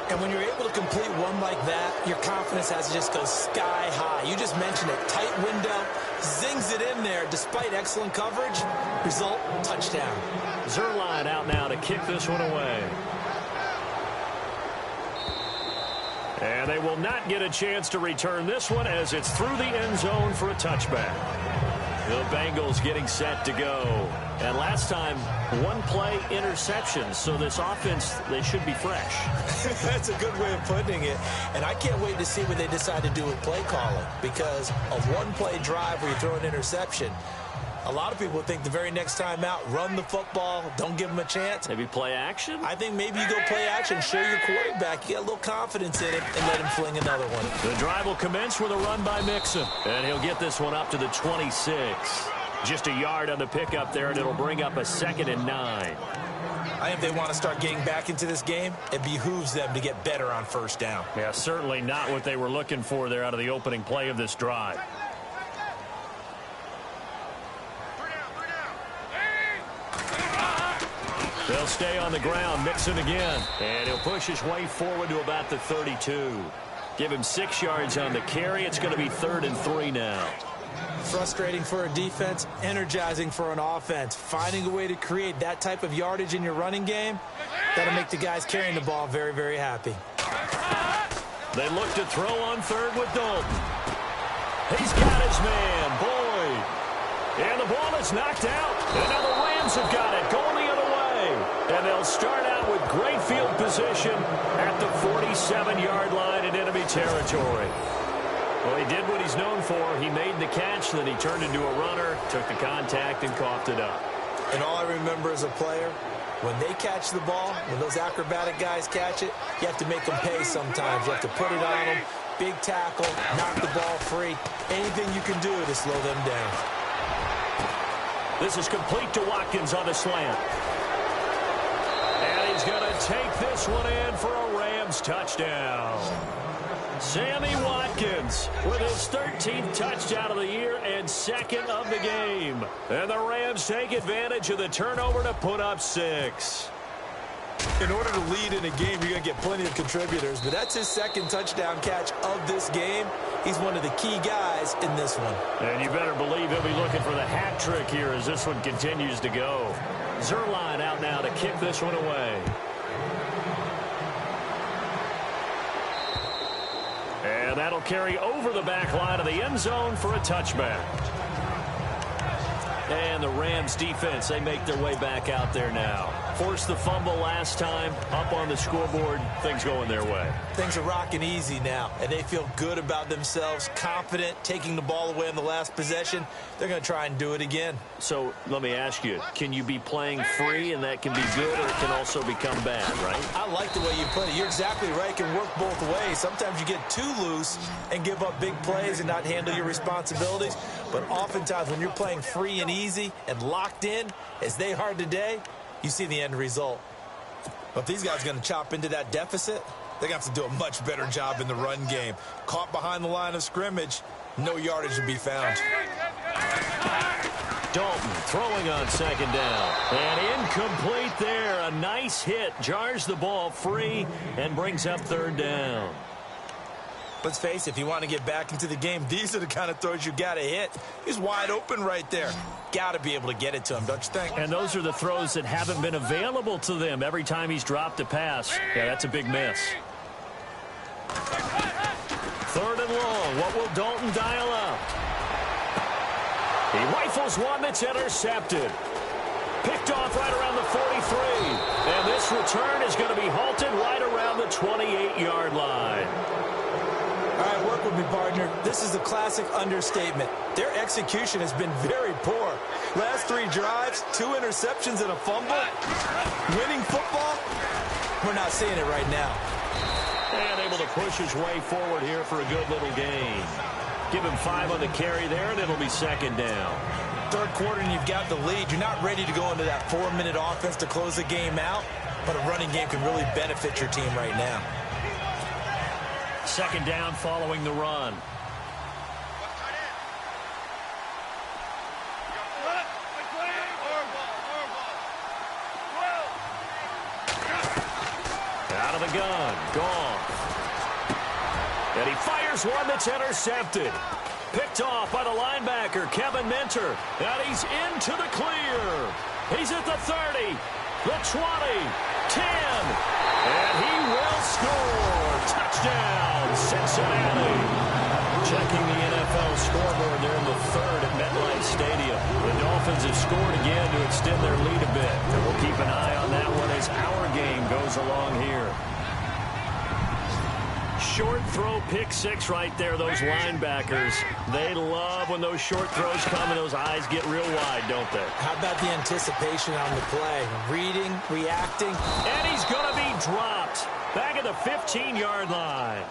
And when you're able to complete one like that, your confidence has to just go sky high. You just mentioned it. Tight window, zings it in there despite excellent coverage. Result, touchdown. Zerline out now to kick this one away. And they will not get a chance to return this one as it's through the end zone for a touchback. The Bengals getting set to go. And last time, one play interception. So this offense, they should be fresh. That's a good way of putting it. And I can't wait to see what they decide to do with play calling. Because a one-play drive where you throw an interception, a lot of people think the very next time out, run the football, don't give them a chance. Maybe play action? I think maybe you go play action, show your quarterback, you get a little confidence in him, and let him fling another one. The drive will commence with a run by Mixon. And he'll get this one up to the 26. Just a yard on the pickup there, and it'll bring up a 2nd and 9. I think if they want to start getting back into this game, it behooves them to get better on first down. Yeah, certainly not what they were looking for there out of the opening play of this drive. They'll stay on the ground. Mixon again. And he'll push his way forward to about the 32. Give him 6 yards on the carry. It's going to be 3rd and 3 now. Frustrating for a defense, energizing for an offense. Finding a way to create that type of yardage in your running game, that'll make the guys carrying the ball very, very happy. They look to throw on 3rd with Dalton. He's got his man, Boyd. And the ball is knocked out. And now the Rams have got it, going the other way. And they'll start out with great field position at the 47-yard line in enemy territory. Well, he did what he's known for. He made the catch, then he turned into a runner, took the contact, and coughed it up. And all I remember as a player, when they catch the ball, when those acrobatic guys catch it, you have to make them pay sometimes. You have to put it on them, big tackle, knock the ball free. Anything you can do to slow them down. This is complete to Watkins on a slant. And he's going to take this one in for a Rams touchdown. Sammy Watkins with his 13th touchdown of the year and 2nd of the game. And the Rams take advantage of the turnover to put up 6. In order to lead in a game, you're going to get plenty of contributors, but that's his 2nd touchdown catch of this game. He's one of the key guys in this one. And you better believe he'll be looking for the hat trick here as this one continues to go. Zerline out now to kick this one away. And that'll carry over the back line of the end zone for a touchback. And the Rams defense, they make their way back out there now. Forced the fumble last time, up on the scoreboard, things going their way. Things are rocking easy now, and they feel good about themselves, confident, taking the ball away in the last possession. They're going to try and do it again. So let me ask you, can you be playing free and that can be good, or it can also become bad, right? I like the way you put it. You're exactly right. It can work both ways. Sometimes you get too loose and give up big plays and not handle your responsibilities. But oftentimes when you're playing free and easy and locked in, as they are today, you see the end result. But if these guys are going to chop into that deficit, they're going to have to do a much better job in the run game. Caught behind the line of scrimmage, no yardage to be found. Dalton throwing on 2nd down. And incomplete there. A nice hit. Jars the ball free and brings up 3rd down. Let's face it, if you want to get back into the game, these are the kind of throws you got to hit. He's wide open right there. Got to be able to get it to him, don't you think? And those are the throws that haven't been available to them every time he's dropped a pass. Yeah, that's a big miss. 3rd and long. What will Dalton dial up? He rifles one that's intercepted. Picked off right around the 43. And this return is going to be halted right around the 28-yard line. All right, work with me, partner. This is a classic understatement. Their execution has been very poor. Last 3 drives, 2 interceptions and a fumble. Winning football? We're not seeing it right now. And able to push his way forward here for a good little gain. Give him 5 on the carry there, and it'll be 2nd down. 3rd quarter, and you've got the lead. You're not ready to go into that 4-minute offense to close the game out, but a running game can really benefit your team right now. 2nd down following the run. Out of the gun. Gone. And he fires one that's intercepted. Picked off by the linebacker, Kevin Minter. And he's into the clear. He's at the 30, the 20, 10. And he will score. Touchdown, Cincinnati. Checking the NFL scoreboard, they're in the third at MetLife Stadium. The Dolphins have scored again to extend their lead a bit. And we'll keep an eye on that one as our game goes along here. Short throw, pick six right there, those linebackers. They love when those short throws come and those eyes get real wide, don't they? How about the anticipation on the play? Reading, reacting. And he's going to be dropped back at the 15-yard line.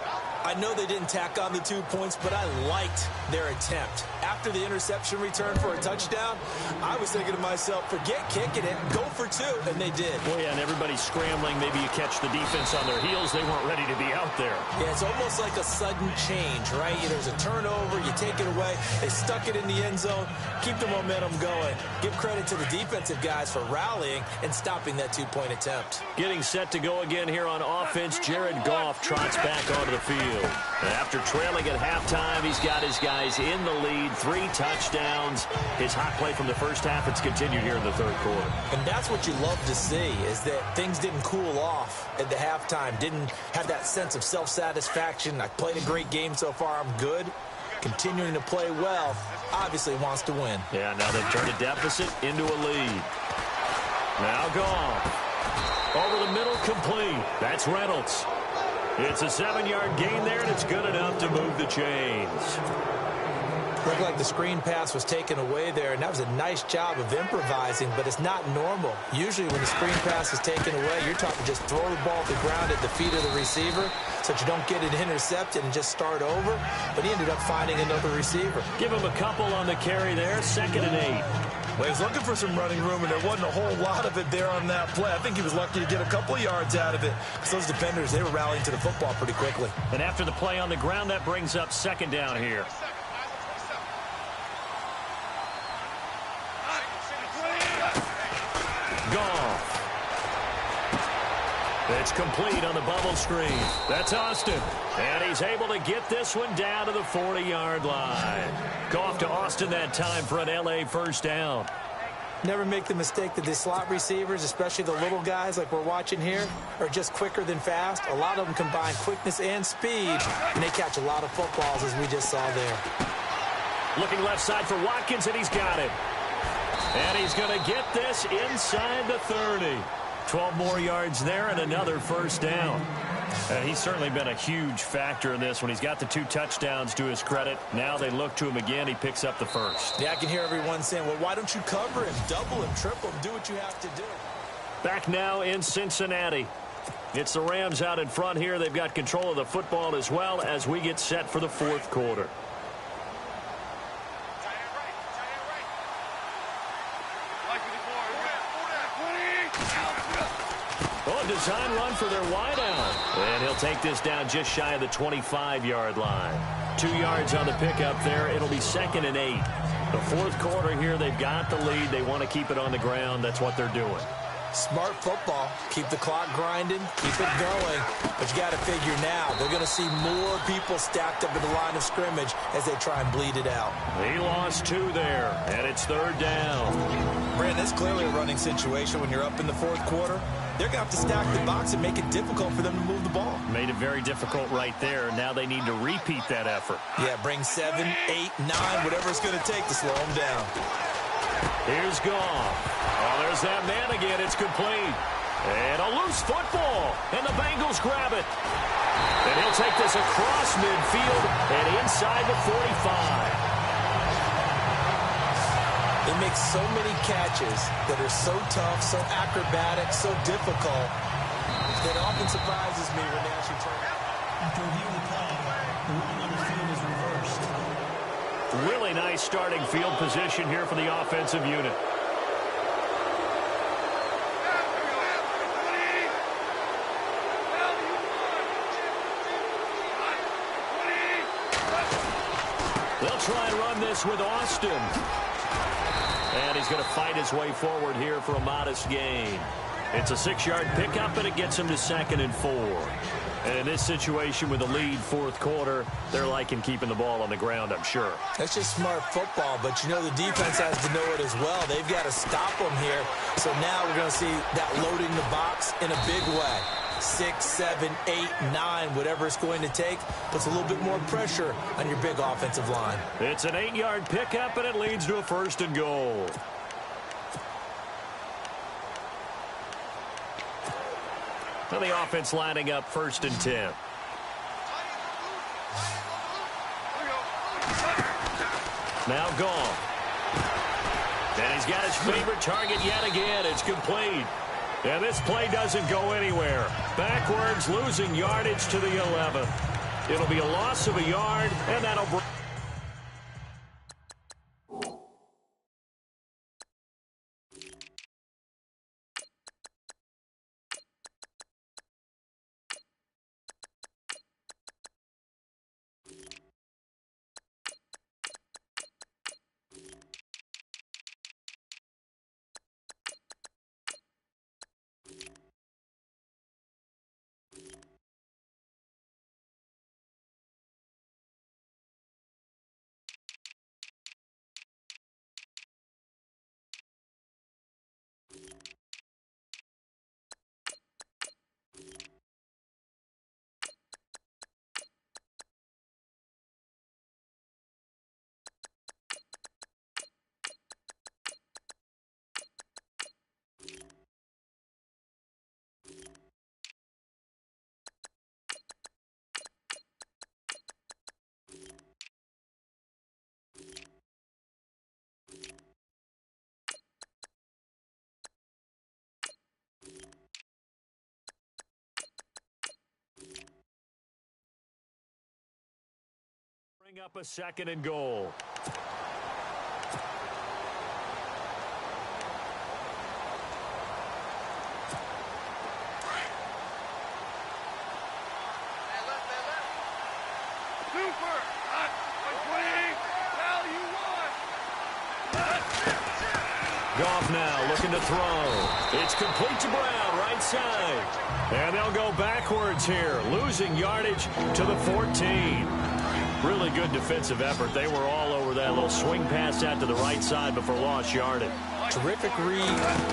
I know they didn't tack on the 2 points, but I liked their attempt. After the interception return for a touchdown, I was thinking to myself, forget kicking it, go for two, and they did. Well, yeah, and everybody's scrambling. Maybe you catch the defense on their heels. They weren't ready to be out there. Yeah, it's almost like a sudden change, right? There's a turnover, you take it away, they stuck it in the end zone, keep the momentum going. Give credit to the defensive guys for rallying and stopping that 2-point attempt. Getting set to go again here on offense, Jared Goff trots back onto the field. And after trailing at halftime, he's got his guys in the lead, 3 touchdowns. His hot play from the first half, it's continued here in the third quarter. And that's what you love to see, is that things didn't cool off at the halftime, didn't have that sense of self-satisfaction. I played a great game so far, I'm good. Continuing to play well, obviously wants to win. Yeah, now they've turned a deficit into a lead. Now Goff. Over the middle, complete. That's Reynolds. It's a 7-yard gain there, and it's good enough to move the chains. Looked like the screen pass was taken away there, and that was a nice job of improvising, but it's not normal. Usually when the screen pass is taken away, you're taught to just throw the ball to the ground at the feet of the receiver so that you don't get it intercepted and just start over, but he ended up finding another receiver. Give him a couple on the carry there, 2nd and 8. Well, he was looking for some running room, and there wasn't a whole lot of it there on that play. I think he was lucky to get a couple of yards out of it because those defenders, they were rallying to the football pretty quickly. And after the play on the ground, that brings up 2nd down here. Goff. It's complete on the bubble screen. That's Austin. And he's able to get this one down to the 40-yard line. Goff to Austin that time for an L.A. first down. Never make the mistake that the slot receivers, especially the little guys like we're watching here, are just quicker than fast. A lot of them combine quickness and speed, and they catch a lot of footballs, as we just saw there. Looking left side for Watkins, and he's got it. And he's going to get this inside the 30. 12 more yards there and another first down. And he's certainly been a huge factor in this when he's got the 2 touchdowns to his credit. Now they look to him again. He picks up the first. Yeah, I can hear everyone saying, well, why don't you cover him, double him, triple him, do what you have to do. Back now in Cincinnati. It's the Rams out in front here. They've got control of the football as well as we get set for the fourth quarter. Design run for their wideout. And he'll take this down just shy of the 25-yard line. 2 yards on the pickup there. It'll be 2nd and 8. The fourth quarter here, they've got the lead. They want to keep it on the ground. That's what they're doing. Smart football. Keep the clock grinding. Keep it going. But you got to figure now, they're going to see more people stacked up at the line of scrimmage as they try and bleed it out. He lost 2 there, and it's 3rd down. Brandon, that's clearly a running situation when you're up in the fourth quarter. They're going to have to stack the box and make it difficult for them to move the ball. Made it very difficult right there. Now they need to repeat that effort. Yeah, bring 7, 8, 9, whatever it's going to take to slow them down. Here's Goff. Oh, there's that man again. It's complete. And a loose football. And the Bengals grab it. And he'll take this across midfield and inside the 45. They make so many catches that are so tough, so acrobatic, so difficult. It often surprises me when they actually turn it. After reviewing the play, the ruling on the field is reversed. Really nice starting field position here for the offensive unit. They'll try and run this with Austin. And he's going to fight his way forward here for a modest gain. It's a 6-yard pickup, and it gets him to 2nd and 4. And in this situation with the lead fourth quarter, they're liking keeping the ball on the ground, I'm sure. That's just smart football, but you know the defense has to know it as well. They've got to stop them here. So now we're going to see that loading the box in a big way. 6, 7, 8, 9, whatever it's going to take, puts a little bit more pressure on your big offensive line. It's an 8-yard pickup, and it leads to a 1st and goal. And the offense lining up 1st and 10. Now gone. And he's got his favorite target yet again. It's complete. And this play doesn't go anywhere. Backwards, losing yardage to the 11. It'll be a loss of a yard, and that'll bring... Bring up a 2nd and goal. Goff now looking to throw. It's complete to Brown, right side. And they'll go backwards here, losing yardage to the 14. Really good defensive effort. They were all over that little swing pass out to the right side before lost yardage. Terrific read,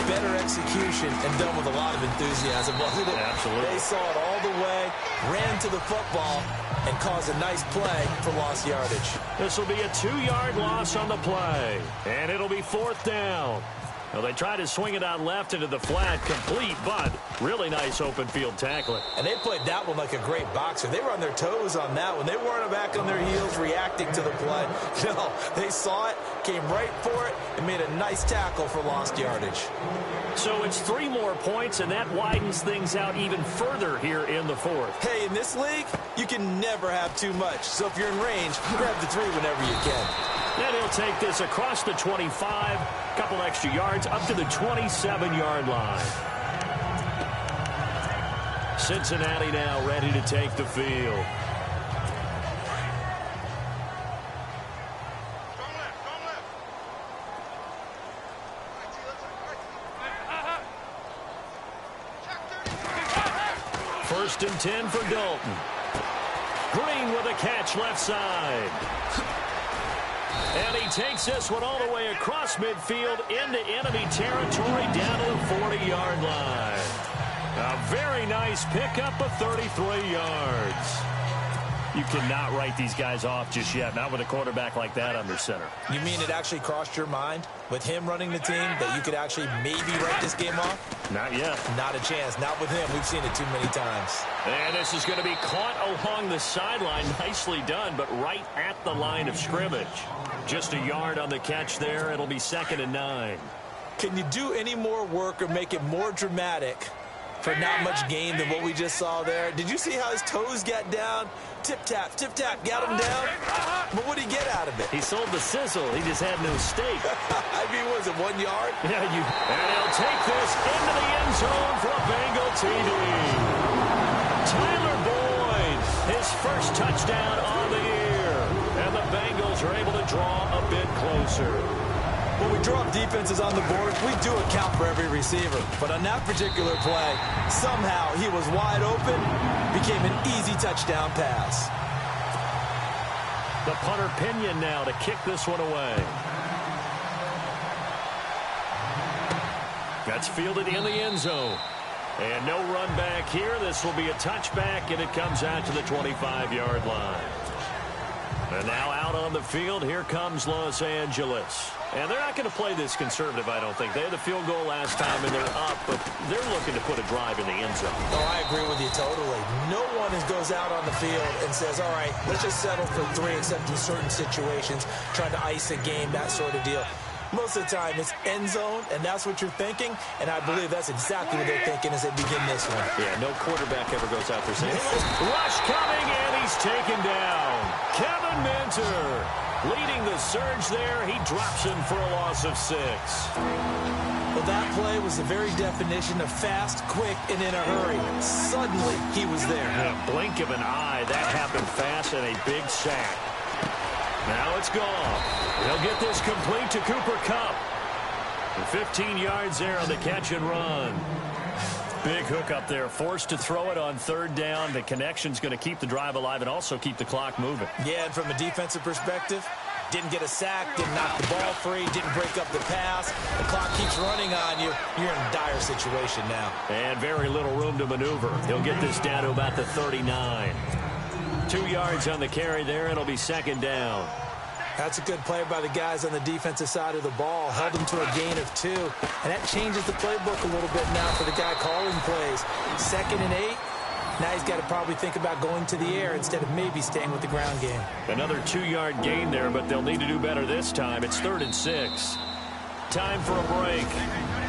better execution, and done with a lot of enthusiasm, wasn't it? Absolutely. They saw it all the way, ran to the football, and caused a nice play for lost yardage. This will be a 2-yard loss on the play, and it'll be 4th down. Well, they tried to swing it out left into the flat, complete, but really nice open field tackling. And they played that one like a great boxer. They were on their toes on that one. They weren't back on their heels reacting to the play. No, they saw it, came right for it, and made a nice tackle for lost yardage. So it's 3 more points, and that widens things out even further here in the 4th. Hey, in this league, you can never have too much. So if you're in range, grab the 3 whenever you can. And he'll take this across the 25, couple extra yards, up to the 27-yard line. Cincinnati now ready to take the field. First and 10 for Dalton. Green with a catch left side. And he takes this one all the way across midfield into enemy territory down to the 40-yard line. A very nice pickup of 33 yards. You cannot write these guys off just yet, not with a quarterback like that under center. You mean it actually crossed your mind with him running the team that you could actually maybe write this game off? Not yet. Not a chance. Not with him. We've seen it too many times. And this is going to be caught along the sideline. Nicely done, but right at the line of scrimmage. Just a yard on the catch there. It'll be 2nd and 9. Can you do any more work or make it more dramatic for not much gain than what we just saw there? Did you see how his toes got down? Tip-tap, got him down. But what did he get out of it? He sold the sizzle. He just had no steak. I mean, was it 1 yard? Yeah, and he'll take this into the end zone for a Bengal TD. Tyler Boyd, his first touchdown on the year. And the Bengals are able to draw a bit closer. When we draw up defenses on the board, we do account for every receiver. But on that particular play, somehow he was wide open, became an easy touchdown pass. The punter Pinion now to kick this one away. That's fielded in the end zone. And no run back here. This will be a touchback, and it comes out to the 25-yard line. And now out on the field, here comes Los Angeles. And they're not going to play this conservative, I don't think. They had the field goal last time, and they're up, but they're looking to put a drive in the end zone. Oh, I agree with you totally. No one goes out on the field and says, all right, let's just settle for 3, except in certain situations, trying to ice a game, that sort of deal. Most of the time, it's end zone, and that's what you're thinking, and I believe that's exactly what they're thinking as they begin this one. Yeah, no quarterback ever goes out there saying, rush coming, and he's taken down. Kevin Minter leading the surge there. He drops him for a loss of 6. Well, that play was the very definition of fast, quick, and in a hurry. Suddenly, he was there. In a blink of an eye, that happened fast, and a big sack. Now it's gone. He'll get this complete to Cooper Kupp. 15 yards there on the catch and run. Big hook up there. Forced to throw it on 3rd down. The connection's going to keep the drive alive and also keep the clock moving. Yeah, and from a defensive perspective, didn't get a sack, didn't knock the ball free, didn't break up the pass. The clock keeps running on you. You're in a dire situation now. And very little room to maneuver. He'll get this down to about the 39. 2 yards on the carry there, and it'll be 2nd down. That's a good play by the guys on the defensive side of the ball. Held them to a gain of 2. And that changes the playbook a little bit now for the guy calling plays. 2nd and 8. Now he's got to probably think about going to the air instead of maybe staying with the ground game. Another 2-yard gain there, but they'll need to do better this time. It's 3rd and 6. Time for a break.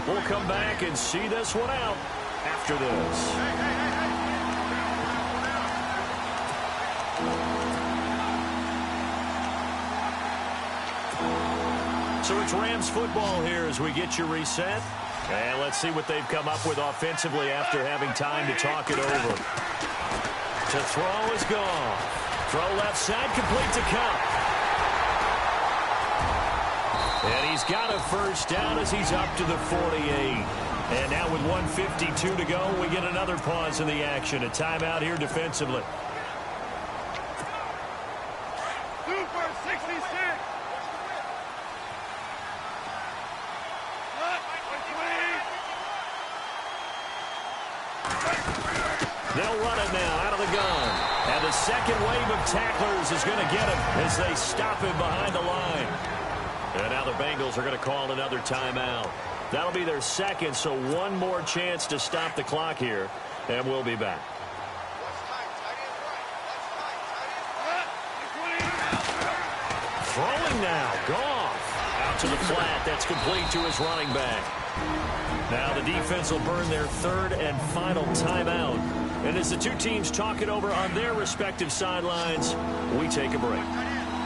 We'll come back and see this one out after this. So it's Rams football here as we get you reset. And let's see what they've come up with offensively after having time to talk it over. To throw is gone. Throw left side, complete to Kupp. And he's got a 1st down as he's up to the 48. And now with 1:52 to go, we get another pause in the action. A timeout here defensively. They'll run it now out of the gun. And the second wave of tacklers is going to get him as they stop him behind the line. And now the Bengals are going to call another timeout. That'll be their 2nd, so one more chance to stop the clock here. And we'll be back. Throwing now. Goff out to the flat. That's complete to his running back. Now the defense will burn their 3rd and final timeout. And as the two teams talk it over on their respective sidelines, we take a break.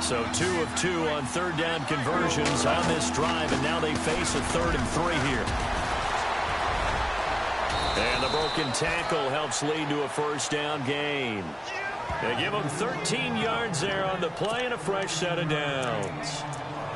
So 2 of 2 on 3rd down conversions on this drive, and now they face a 3rd and 3 here. And the broken tackle helps lead to a 1st down gain. They give them 13 yards there on the play and a fresh set of downs.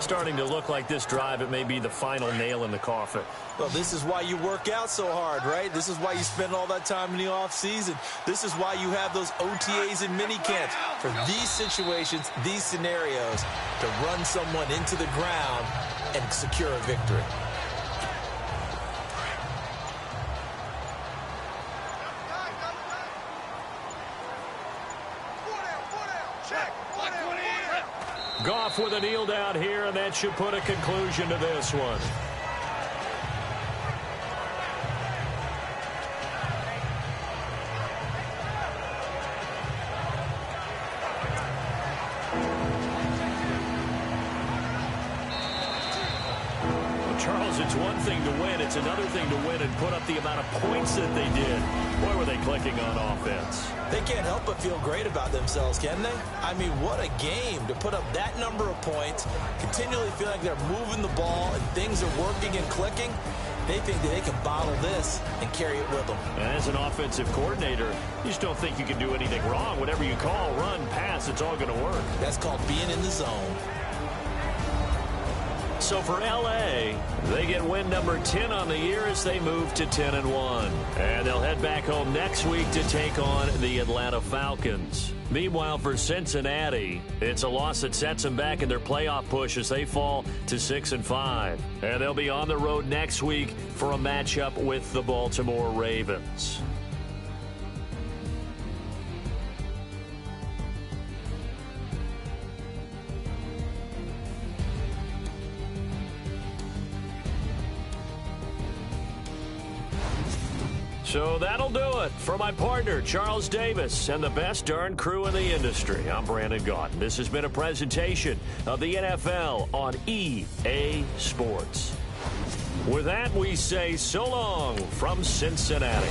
Starting to look like this drive, it may be the final nail in the coffin. Well, this is why you work out so hard, right? This is why you spend all that time in the offseason. This is why you have those OTAs and mini camps. For these situations, these scenarios, to run someone into the ground and secure a victory. Goff with a kneel down here, and that should put a conclusion to this one. Charles, it's one thing to win. It's another thing to win and put up the amount of points that they did. Boy, were they clicking on offense. They can't help but feel great about themselves, can they? I mean, what a game to put up that number of points, continually feel like they're moving the ball and things are working and clicking. They think that they can bottle this and carry it with them. And as an offensive coordinator, you just don't think you can do anything wrong. Whatever you call, run, pass, it's all going to work. That's called being in the zone. So for L.A., they get win number 10 on the year as they move to 10-1. And they'll head back home next week to take on the Atlanta Falcons. Meanwhile, for Cincinnati, it's a loss that sets them back in their playoff push as they fall to 6-5. And they'll be on the road next week for a matchup with the Baltimore Ravens. So that'll do it for my partner, Charles Davis, and the best darn crew in the industry. I'm Brandon Gaudin. This has been a presentation of the NFL on EA Sports. With that, we say so long from Cincinnati.